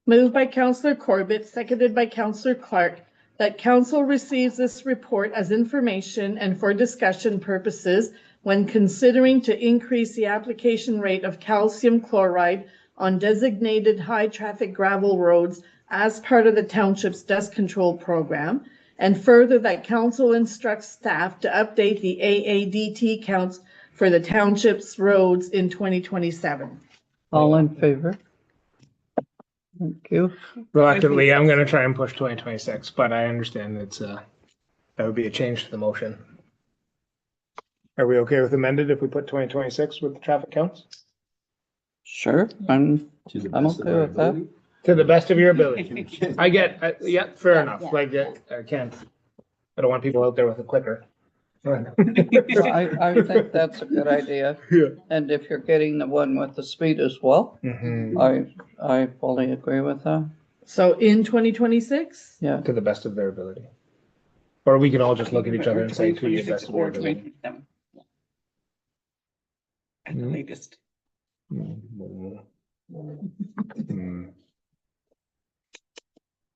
Moved by Councillor Corbett, seconded by Councillor Clark, that council receives this report as information and for discussion purposes when considering to increase the application rate of calcium chloride on designated high-traffic gravel roads as part of the township's dust control program, and further that council instructs staff to update the AADT counts for the township's roads in 2027. All in favor? Thank you. Reluctantly, I'm gonna try and push 2026, but I understand that would be a change to the motion. Are we okay with amended if we put 2026 with the traffic counts? Sure, to the I'm best of okay our with that. ability. To the best of your ability. I get, yeah, fair Yeah, enough. yeah. Like, I can't, I don't want people out there with a clicker. I think that's a good idea. Yeah. And if you're getting the one with the speed as well, Mhm. I fully agree with that. So in 2026? Yeah, To the best of their ability. Or we can all just look at each other and say to the best of their Or ability. 2027. At the Mhm. latest.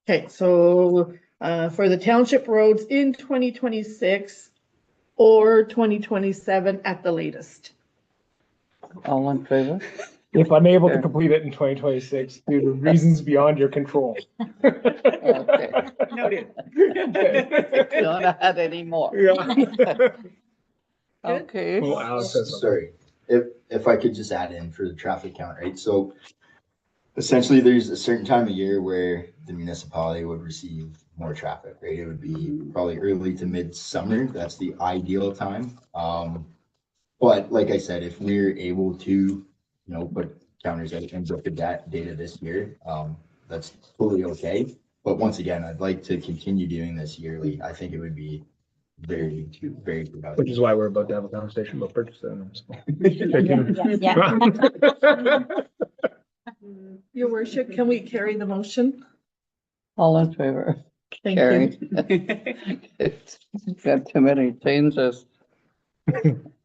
Okay, so for the township roads in 2026 or 2027 at the latest. all in favor? If unable to Okay. complete it in 2026 due to reasons beyond your control. Okay. Noted. Don't add any more. Yeah. Okay, Oh, Alex says something. Sorry, if I could just add in for the traffic count, right? So essentially, there's a certain time of year where the municipality would receive more traffic, right? It would be probably early to mid-summer. That's the ideal time. But like I said, if we're able to, put counters out and look at that data this year, that's totally okay. But once again, I'd like to continue doing this yearly. I think it would be very, very Which productive. is why we're about to have a conversation about purchasing them. So. Yeah. Your worship, can we carry the motion? All in favor? Thank Carried. you. It's got too many changes.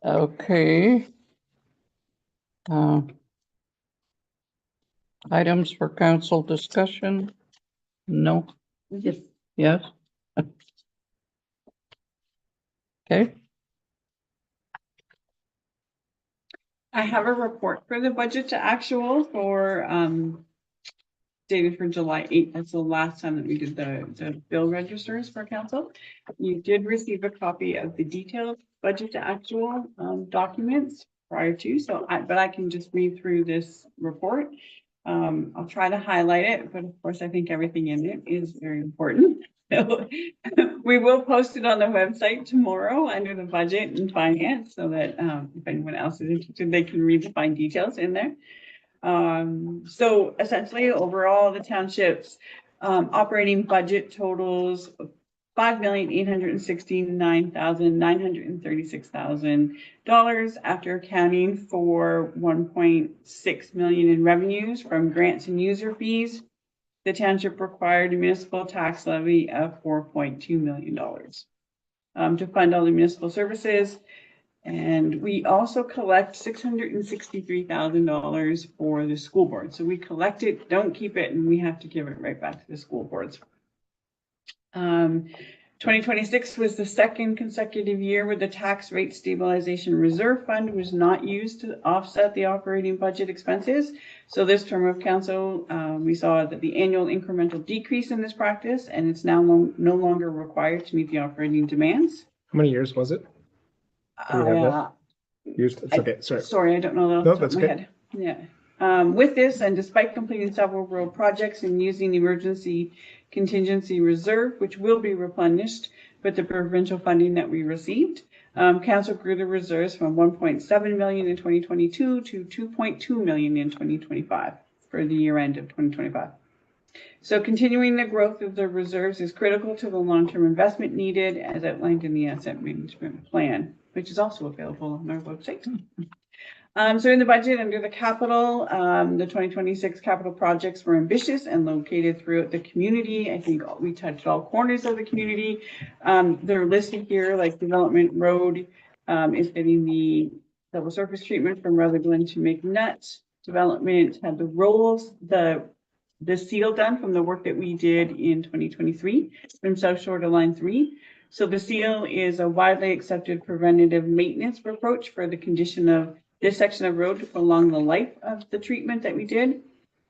Okay. Items for council discussion? No. Yes. Yes? Okay, I have a report for the budget to actual for, dated for July 8th. That's the last time that we did the bill registers for council. You did receive a copy of the detailed budget to actual, documents prior to, but I can just read through this report. I'll try to highlight it, but of course, I think everything in it is very important. So we will post it on the website tomorrow under the budget and finance so that if anyone else is interested, they can read the fine details in there. So essentially overall, the township's operating budget totals $5,869,936 after accounting for 1.6 million in revenues from grants and user fees. The township required a municipal tax levy of $4.2 million to fund all the municipal services. And we also collect $663,000 for the school board. So we collect it, don't keep it, and we have to give it right back to the school boards. 2026 was the second consecutive year where the tax rate stabilization reserve fund was not used to offset the operating budget expenses. So this term of council, we saw that the annual incremental decrease in this practice, and it's now no longer required to meet the operating demands. How many years was it? Do we have that? Years? It's okay. Sorry. Sorry, I don't know that No, off the top that's of my okay. head. Yeah. With this, and despite completing several road projects and using the emergency contingency reserve, which will be replenished with the provincial funding that we received, council grew the reserves from 1.7 million in 2022 to 2.2 million in 2025 for the year end of 2025. So continuing the growth of the reserves is critical to the long-term investment needed as outlined in the asset management plan, which is also available on our website. So in the budget under the capital, the 2026 capital projects were ambitious and located throughout the community. I think we touched all corners of the community. They're listed here, like Development Road is getting the double surface treatment from Rutherglen to McNutt. Development had the rolls, the seal done from the work that we did in 2023 from South Shore to Line 3. So the seal is a widely accepted preventative maintenance approach for the condition of this section of road to prolong the life of the treatment that we did.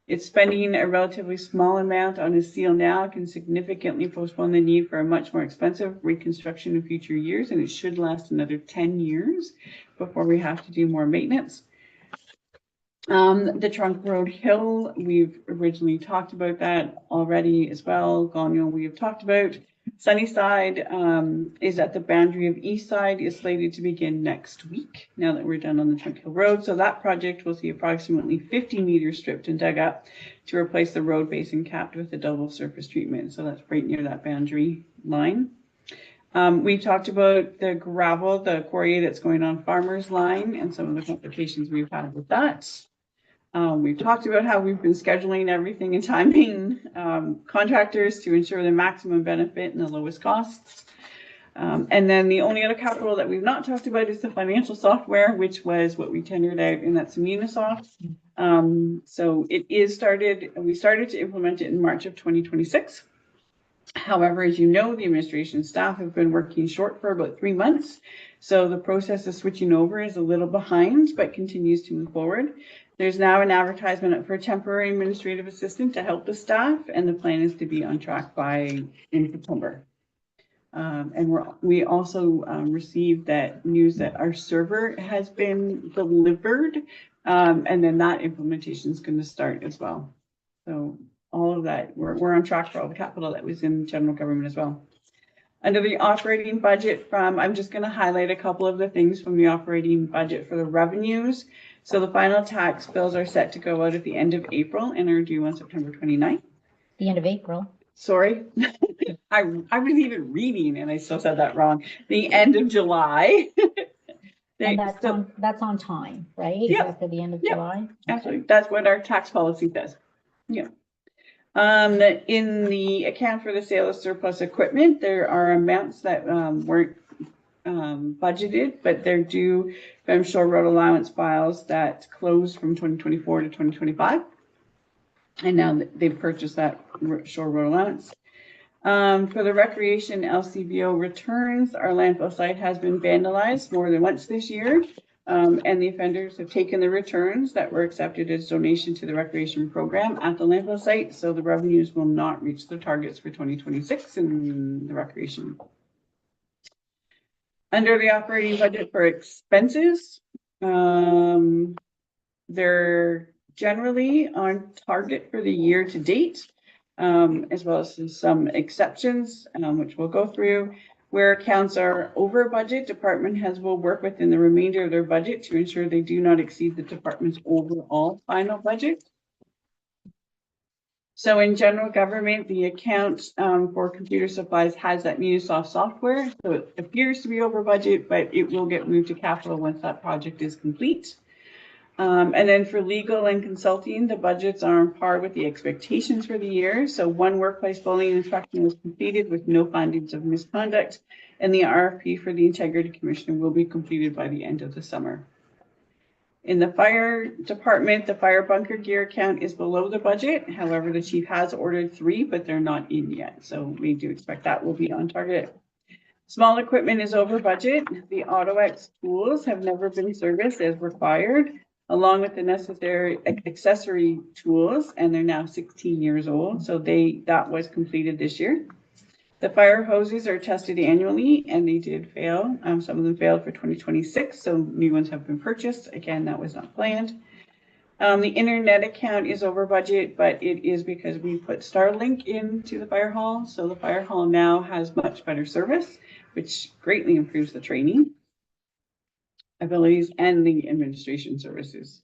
It's spending a relatively small amount on a seal now can significantly postpone the need for a much more expensive reconstruction in future years, and it should last another 10 years before we have to do more maintenance. The Trunk Road Hill, we've originally talked about that already as well. Gagnon, we have talked about. Sunnyside is at the boundary of East Side, is slated to begin next week, now that we're done on the Trunk Hill Road. So that project will see approximately 50 meters stripped and dug up to replace the road base and capped with a double surface treatment. So that's right near that boundary line. We talked about the gravel, the quarry that's going on Farmers Line and some of the complications we've had with that. We've talked about how we've been scheduling everything and timing contractors to ensure the maximum benefit and the lowest costs. And then the only other capital that we've not talked about is the financial software, which was what we tendered out, and that's Immunisoft. So it is started, and we started to implement it in March of 2026. However, as you know, the administration staff have been working short for about 3 months. So the process of switching over is a little behind, but continues to move forward. There's now an advertisement for a temporary administrative assistant to help the staff, and the plan is to be on track by in September. And we also received that news that our server has been delivered, and then that implementation is going to start as well. So all of that, we're on track for all the capital that was in general government as well. Under the operating budget I'm just going to highlight a couple of the things from the operating budget for the revenues. So the final tax bills are set to go out at the end of April and are due on September 29th. The end of April. sorry. I was even reading and I still said that wrong. The end of July. And that's on time, right? Yeah. After the end of Yeah. July? Absolutely. That's what our tax policy says. Yeah. In the account for the sale of surplus equipment, there are amounts that weren't budgeted, but they're due from Shore Road allowance files that closed from 2024 to 2025. And now they've purchased that Shore Road allowance. For the recreation LCBO returns, our landfill site has been vandalized more than once this year. And the offenders have taken the returns that were accepted as donation to the recreation program at the landfill site. So the revenues will not reach the targets for 2026 in the recreation. Under the operating budget for expenses, they're generally on target for the year to date, as well as some exceptions, which we'll go through. Where accounts are over budget, department heads will work within the remainder of their budget to ensure they do not exceed the department's overall final budget. So in general government, the account for computer supplies has that MuleSoft software. So it appears to be over budget, but it will get moved to capital once that project is complete. And then for legal and consulting, the budgets are on par with the expectations for the year. So one workplace bullying inspection was completed with no findings of misconduct, and the RFP for the Integrity Commissioner will be completed by the end of the summer. In the fire department, the fire bunker gear account is below the budget. However, the chief has ordered 3, but they're not in yet. So we do expect that will be on target. Small equipment is over budget. The AutoX tools have never been serviced as required, along with the necessary accessory tools, and they're now 16 years old. So that was completed this year. The fire hoses are tested annually, and they did fail. Some of them failed for 2026, so new ones have been purchased. Again, that was not planned. The internet account is over budget, but it is because we put Starlink into the fire hall. So the fire hall now has much better service, which greatly improves the training abilities and the administration services.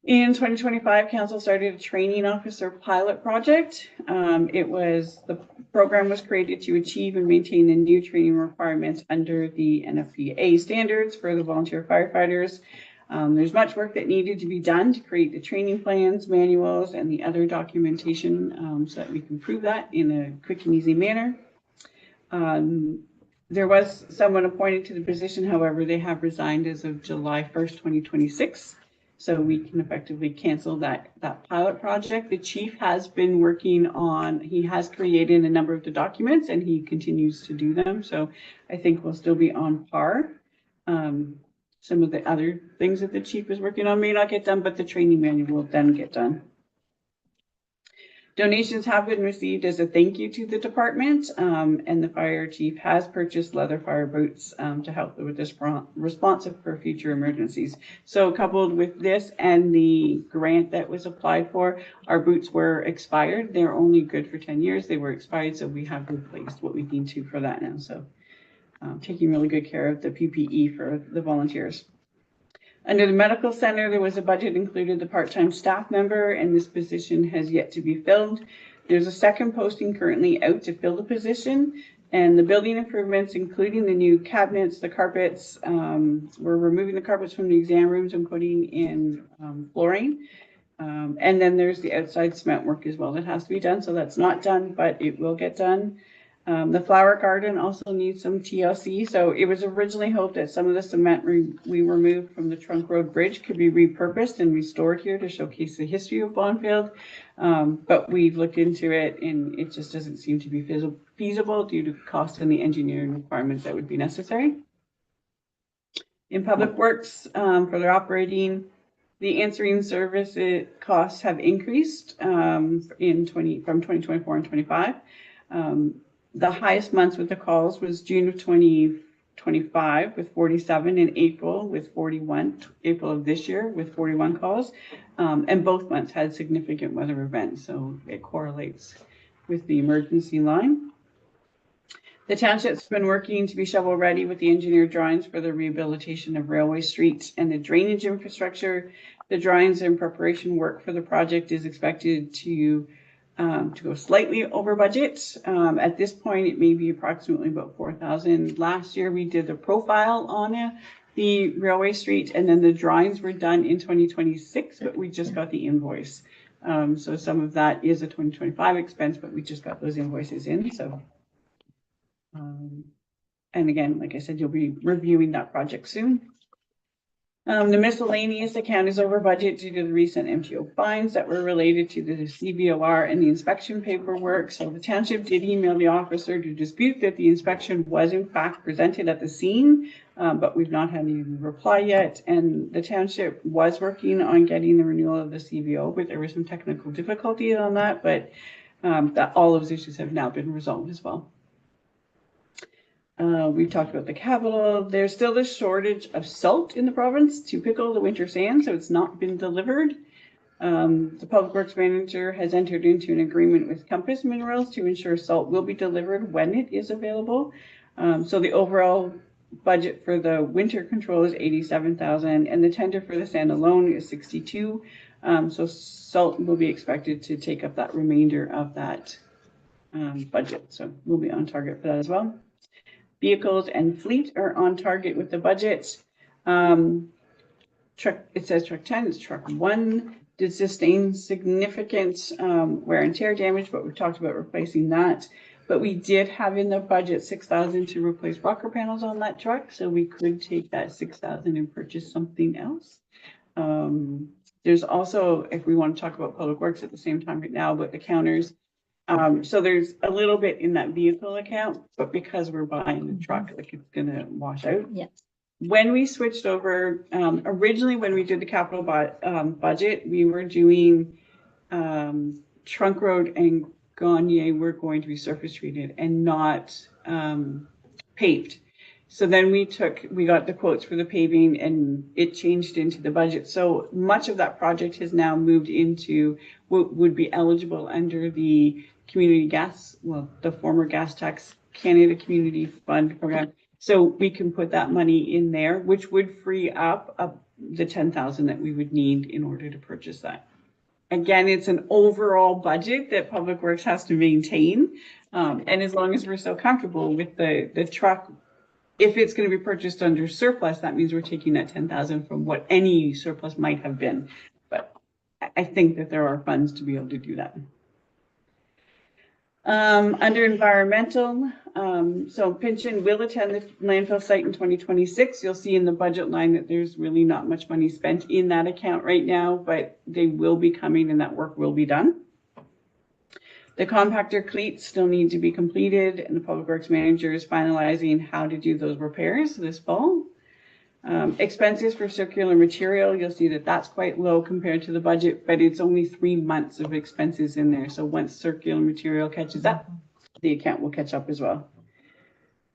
In 2025, council started a training officer pilot project. The program was created to achieve and maintain the new training requirements under the NFPA standards for the volunteer firefighters. There's much work that needed to be done to create the training plans, manuals, and the other documentation so that we can prove that in a quick and easy manner. There was someone appointed to the position, however, they have resigned as of July 1st, 2026. So we can effectively cancel that pilot project. The chief has been working on, he has created a number of the documents and he continues to do them. So I think we'll still be on par. Some of the other things that the chief is working on may not get done, but the training manual will then get done. Donations have been received as a thank you to the department, and the fire chief has purchased leather fire boots to help with this responsive for future emergencies. So coupled with this and the grant that was applied for, our boots were expired. They're only good for 10 years. They were expired, so we have replaced what we need to for that now. So taking really good care of the PPE for the volunteers. Under the medical center, there was a budget included the part-time staff member, and this position has yet to be filled. There's a second posting currently out to fill the position, and the building improvements, including the new cabinets, the carpets, we're removing the carpets from the exam rooms and putting in flooring. And then there's the outside cement work as well that has to be done. So that's not done, but it will get done. The flower garden also needs some TLC. So it was originally hoped that some of the cement we removed from the Trunk Road Bridge could be repurposed and restored here to showcase the history of Bonfield. But we've looked into it and it just doesn't seem to be feasible due to cost and the engineering requirements that would be necessary. In Public Works, for their operating, the answering service costs have increased from 2024 and 25. The highest months with the calls was June of 2025 with 47 and April with 41, April of this year with 41 calls. And both months had significant weather events, so it correlates with the emergency line. The township's been working to be shovel ready with the engineered drawings for the rehabilitation of railway streets and the drainage infrastructure. The drawings and preparation work for the project is expected to to go slightly over budget. At this point, it may be approximately about 4,000. Last year, we did the profile on the Railway Street, and then the drawings were done in 2026, but we just got the invoice. So some of that is a 2025 expense, but we just got those invoices in, so. And again, like I said, you'll be reviewing that project soon. The miscellaneous account is over budget due to the recent MTO fines that were related to the CVOR and the inspection paperwork. So the township did email the officer to dispute that the inspection was in fact presented at the scene, but we've not had any reply yet. And the township was working on getting the renewal of the CVO, but there was some technical difficulty on that, but that all those issues have now been resolved as well. We've talked about the capital. There's still a shortage of salt in the province to pickle the winter sand, so it's not been delivered. The Public Works Manager has entered into an agreement with Compass Minerals to ensure salt will be delivered when it is available. So the overall budget for the winter control is 87,000, and the tender for the sand alone is 62. So salt will be expected to take up that remainder of that budget. So we'll be on target for that as well. Vehicles and fleet are on target with the budget. Truck, it says truck 10, it's truck 1 did sustain significant wear and tear damage, but we've talked about replacing that. But we did have in the budget 6,000 to replace rocker panels on that truck, so we could take that 6,000 and purchase something else. There's also, if we want to talk about Public Works at the same time right now, but the counters. So there's a little bit in that vehicle account, but because we're buying the truck, like it's gonna wash out. Yes. When we switched over, originally when we did the capital budget, we were doing Trunk Road and Gagne were going to be surface treated and not paved. So then we got the quotes for the paving and it changed into the budget. So much of that project has now moved into what would be eligible under the community gas, well, the former Gas Tax Canada Community Fund program. So we can put that money in there, which would free up the 10,000 that we would need in order to purchase that. Again, it's an overall budget that Public Works has to maintain. And as long as we're so comfortable with the truck, if it's going to be purchased under surplus, that means we're taking that 10,000 from what any surplus might have been. But I think that there are funds to be able to do that. Under environmental, so Pinchin will attend the landfill site in 2026. You'll see in the budget line that there's really not much money spent in that account right now, but they will be coming and that work will be done. The compactor cleats still need to be completed, and the Public Works Manager is finalizing how to do those repairs this fall. Expenses for circular material, you'll see that that's quite low compared to the budget, but it's only 3 months of expenses in there. So once circular material catches up, the account will catch up as well.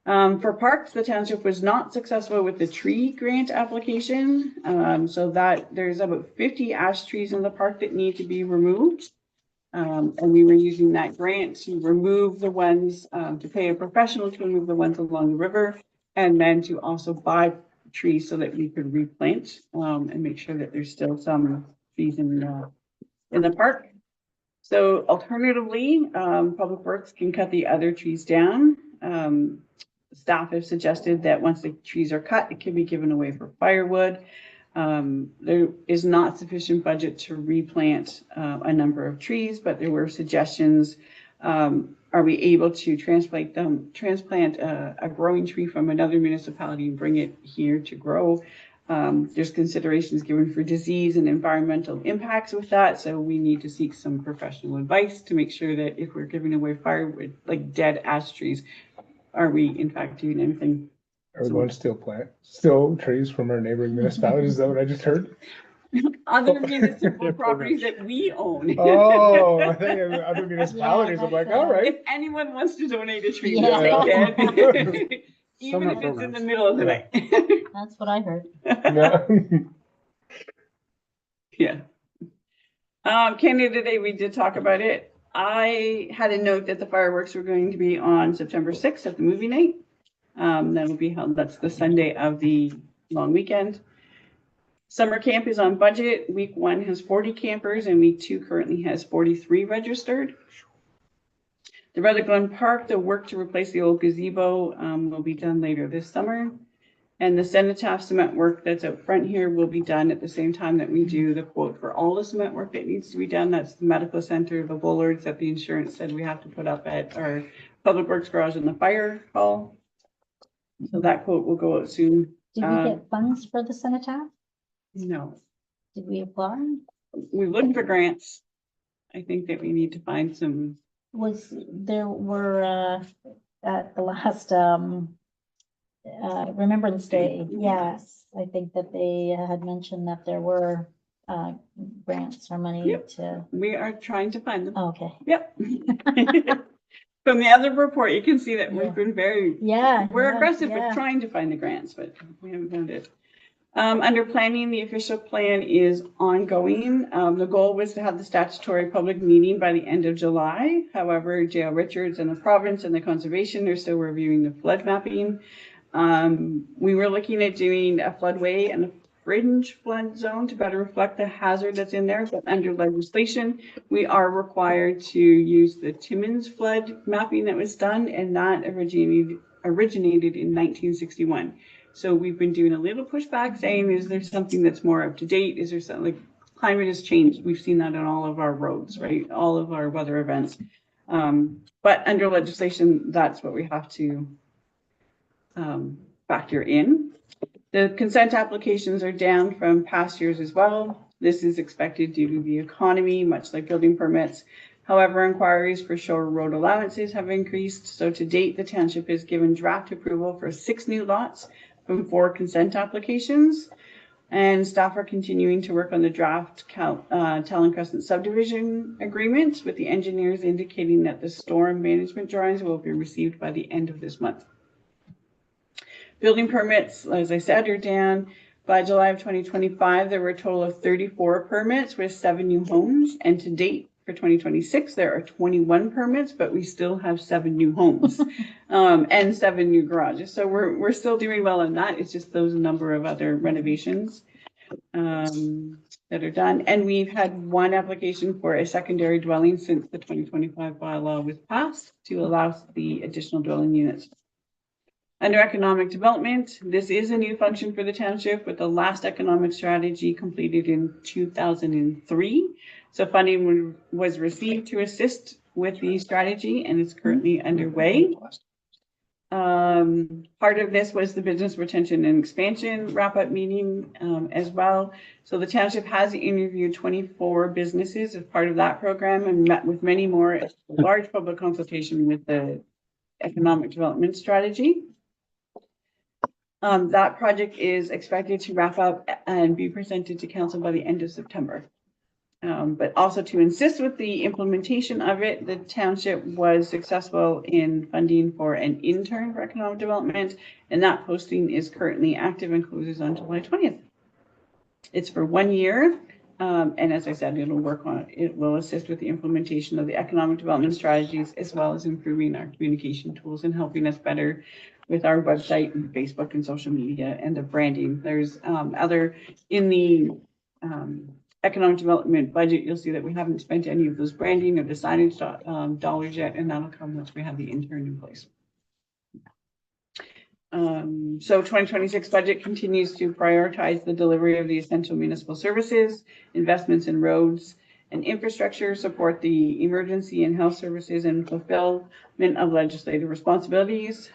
For parks, the township was not successful with the tree grant application. So that there's about 50 ash trees in the park that need to be removed. And we were using that grant to remove the ones, to pay a professional to remove the ones along the river, and then to also buy trees so that we could replant and make sure that there's still some trees in the park. So alternatively, Public Works can cut the other trees down. Staff have suggested that once the trees are cut, it can be given away for firewood. There is not sufficient budget to replant a number of trees, but there were suggestions. Are we able to transplant a growing tree from another municipality and bring it here to grow? There's considerations given for disease and environmental impacts with that. So we need to seek some professional advice to make sure that if we're giving away firewood, like dead ash trees, are we in fact doing anything? Are we going to still trees from our neighboring municipalities? Is that what I just heard? Other municipal properties that we own. Oh, I think other municipalities. I'm like, all right. If anyone wants to donate a tree, Yeah. they can. Even if it's in the middle of the night. That's what I heard. Yeah. Canada Day, we did talk about it. I had a note that the fireworks were going to be on September 6th at the movie night. That will be held, that's the Sunday of the long weekend. Summer camp is on budget. Week 1 has 40 campers and week 2 currently has 43 registered. The Rutherglen Park, the work to replace the old gazebo will be done later this summer. And the Cenotaph cement work that's out front here will be done at the same time that we do the quote for all the cement work that needs to be done. That's the medical center, the bollards that the insurance said we have to put up at our public works garage and the fire hall. So that quote will go out soon. Did we get funds for the cenotaph? No, Did we apply? we're looking for grants. I think that we need to find some, There were, at the last, Remembrance Day, yes, I think that they had mentioned that there were, grants or money Yep. to, we are trying to find them. oh, okay. Yep. From the other report, you can see that Yeah. we've been very, Yeah. we're yeah, aggressive yeah. with trying to find the grants, but we haven't found it. Under planning, the official plan is ongoing. The goal was to have the statutory public meeting by the end of July. However, J.L. Richards and the province and the conservation are still reviewing the flood mapping. We were looking at doing a floodway and a fringe flood zone to better reflect the hazard that's in there, but under legislation, we are required to use the Timmins flood mapping that was done, and that originated in 1961. So we've been doing a little pushback saying, is there something that's more up to date? Is there something like climate has changed? We've seen that on all of our roads, right? All of our weather events. But under legislation, that's what we have to factor in. The consent applications are down from past years as well. This is expected due to the economy, much like building permits. However, inquiries for shore road allowances have increased. So to date, the township has given draft approval for 6 new lots from 4 consent applications. And staff are continuing to work on the draft Talon Crescent subdivision agreement, with the engineers indicating that the storm management drawings will be received by the end of this month. Building permits, as I said, are down. By July of 2025, there were a total of 34 permits with 7 new homes. And to date, for 2026, there are 21 permits, but we still have 7 new homes and 7 new garages. So we're still doing well on that. It's just those number of other renovations that are done. And we've had 1 application for a secondary dwelling since the 2025 bylaw was passed to allow the additional dwelling units. Under economic development, this is a new function for the township, with the last economic strategy completed in 2003. So funding was received to assist with the strategy, and it's currently underway. Part of this was the business retention and expansion wrap-up meeting as well. So the township has interviewed 24 businesses as part of that program and met with many more as a large public consultation with the economic development strategy. That project is expected to wrap up and be presented to council by the end of September. But also to assist with the implementation of it, the township was successful in funding for an intern for economic development, and that posting is currently active and closes on July 20th. It's for 1 year, and as I said, it will assist with the implementation of the economic development strategies, as well as improving our communication tools and helping us better with our website and Facebook and social media and the branding. There's in the economic development budget, you'll see that we haven't spent any of those branding or the signage dollars yet, and that'll come once we have the intern in place. So 2026 budget continues to prioritize the delivery of the essential municipal services, investments in roads and infrastructure, support the emergency and health services, and fulfillment of legislative responsibilities.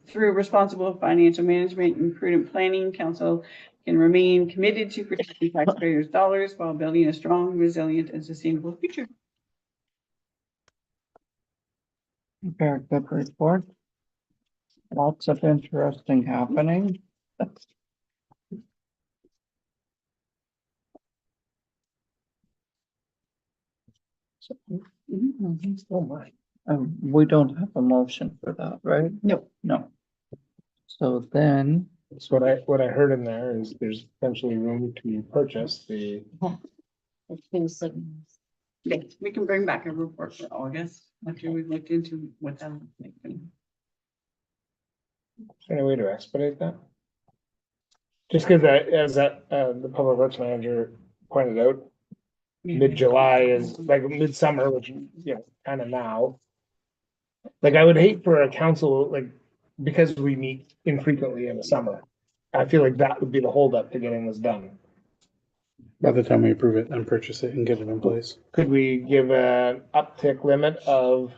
Through responsible financial management and prudent planning, council can remain committed to protecting taxpayers' dollars while building a strong, resilient, and sustainable future. Very good report. Lots of interesting happening. Oh my. We don't have a motion for that, right? No. No. So then, So what I heard in there is there's potentially room to purchase the, Yes, we can bring back a report for August after we've looked into what that looks like. is there any way to expedite that? Just because the public works manager pointed out, mid-July is like midsummer, which, you know, kind of now. Like, I would hate for a council, like, because we meet infrequently in the summer, I feel like that would be the holdup to getting this done. By the time we approve it, then purchase it and get it in place. Could we give an uptick limit of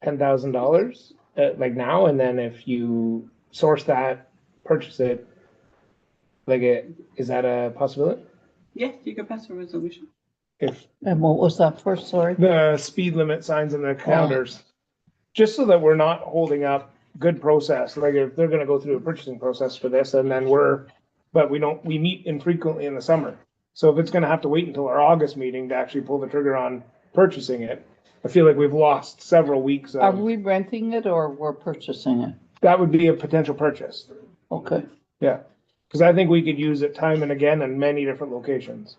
$10,000, like now, and then if you source that, purchase it, like is that a possibility? Yes, you could pass a resolution. If And what was that first, sorry? the speed limit signs and the counters, just so that we're not holding up good process, like if they're gonna go through a purchasing process for this, and then but we meet infrequently in the summer. So if it's gonna have to wait until our August meeting to actually pull the trigger on purchasing it, I feel like we've lost several weeks Are of, we renting it or we're purchasing it? that would be a potential purchase. Okay. Yeah, because I think we could use it time and again in many different locations.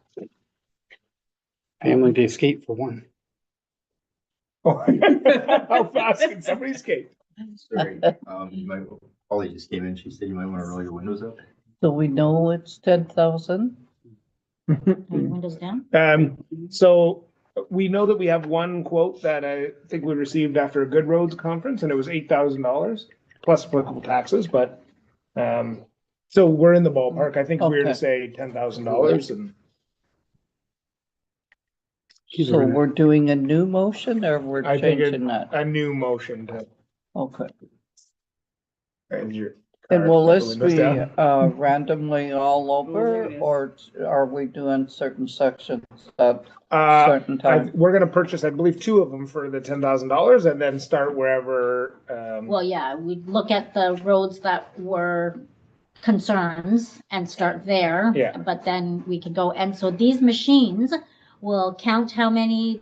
Family day skate for one. How fast can somebody skate? Sorry, Polly just came in. She said you might want to roll your windows up. So we know it's 10,000? Windows down? So we know that we have one quote that I think we received after a Good Roads conference, and it was $8,000 plus applicable taxes, but, so we're in the ballpark. I think if we were to Okay. say $10,000 and. So we're doing a new motion or we're I think changing that? a new motion to. Okay. And your. And will car, this windows be down. randomly all over or are we doing certain sections at Uh, certain time? we're gonna purchase, I believe, two of them for the $10,000 and then start wherever, Well, yeah, we'd look at the roads that were concerns and start there. Yeah. But then we could go, and so these machines will count how many,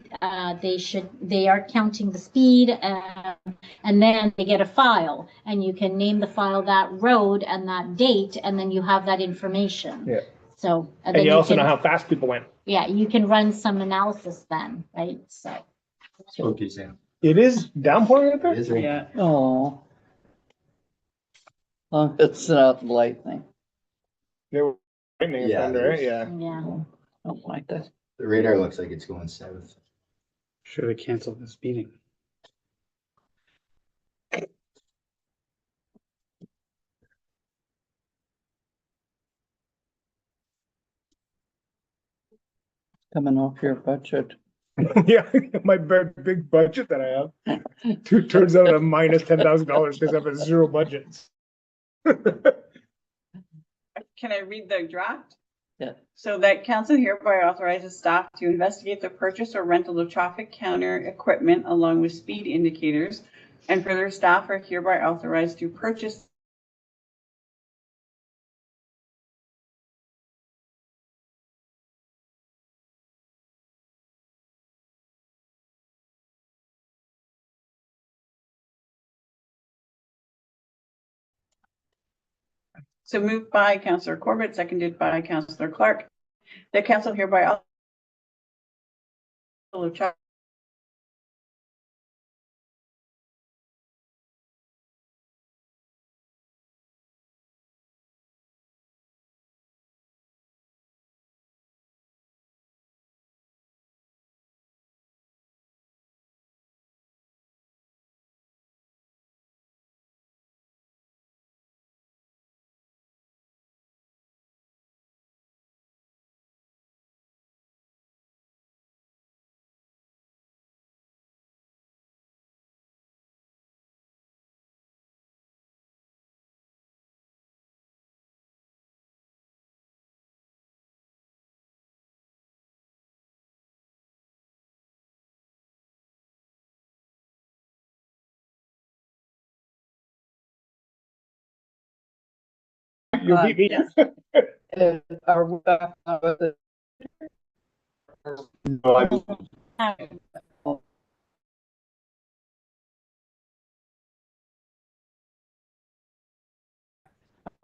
they are counting the speed, and then they get a file, and you can name the file that road and that date, and then you have that information. Yeah. So. and then you also know can- how fast people went. Yeah, you can run some analysis then, right? So. Okay, Sam. It is downpouring out there? It is right. Yeah. Oh. Well, it's not lightning. They were lightning and Yeah, thunder, right? Yeah. Yeah. Don't like that. The radar looks like it's going south. Should have canceled this meeting. Coming off your budget. Yeah, my big budget that I have. Turns out I'm minus $10,000 because I have a zero budget. Can I read the draft? Yeah. So that council hereby authorizes staff to investigate the purchase or rental of traffic counter equipment along with speed indicators. And further, staff are hereby authorized to purchase So moved by Councillor Corbett, seconded by Councillor Clark. The council hereby You beat me. yes. Are we back on with it?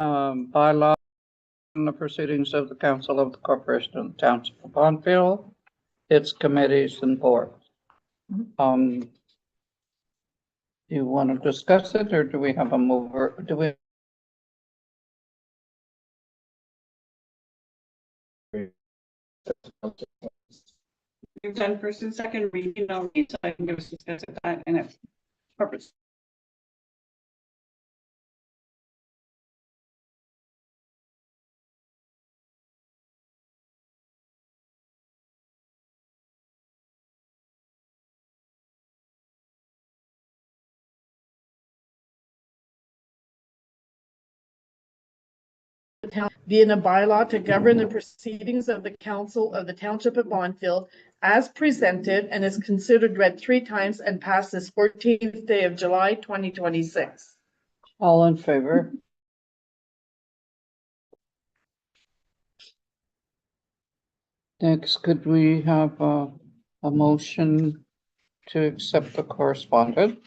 Bylaw and the proceedings of the council of the corporation of the township of Bonfield, its committees and boards. Do you want to discuss it or do we have a mover? Do we We've done first and second reading already, so I think it was discussed at that and it's purpose. Be in a bylaw to govern the proceedings of the council of the township of Bonfield as presented and is considered read 3 times and passed this 14th day of July, 2026. All in favor? Next, could we have a motion to accept the correspondence?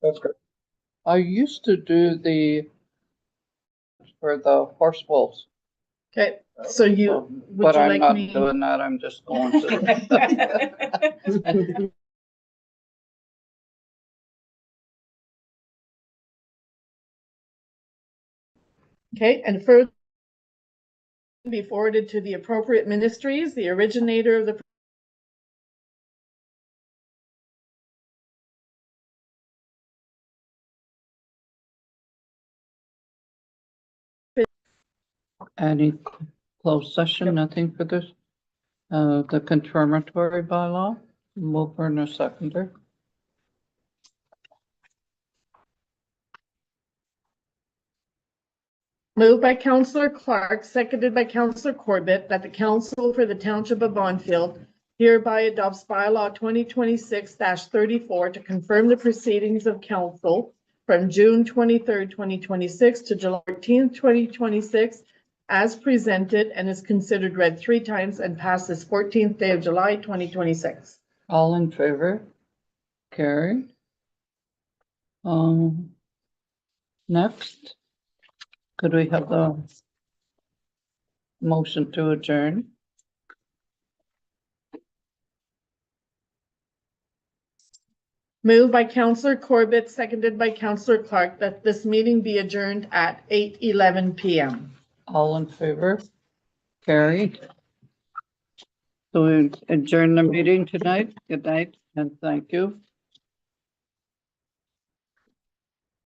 That's great. I used to do for the horse wolves, Okay, so you, would but you I'm like not me? doing that. I'm just going to. Okay, and further be forwarded to the appropriate ministries, the originator of the Any closed session, nothing for this? The confirmatory bylaw, mover and a seconder. moved by Councillor Clark, seconded by Councillor Corbett, that the council for the township of Bonfield hereby adopts bylaw 2026-34 to confirm the proceedings of council from June 23rd, 2026 to July 14th, 2026, as presented and is considered read 3 times and passed this 14th day of July, 2026. All in favor? Carried. Next, could we have the motion to adjourn? Moved by Councillor Corbett, seconded by Councillor Clark, that this meeting be adjourned at 8:11 p.m. All in favor? Carried. So we adjourn the meeting tonight. Good night and thank you.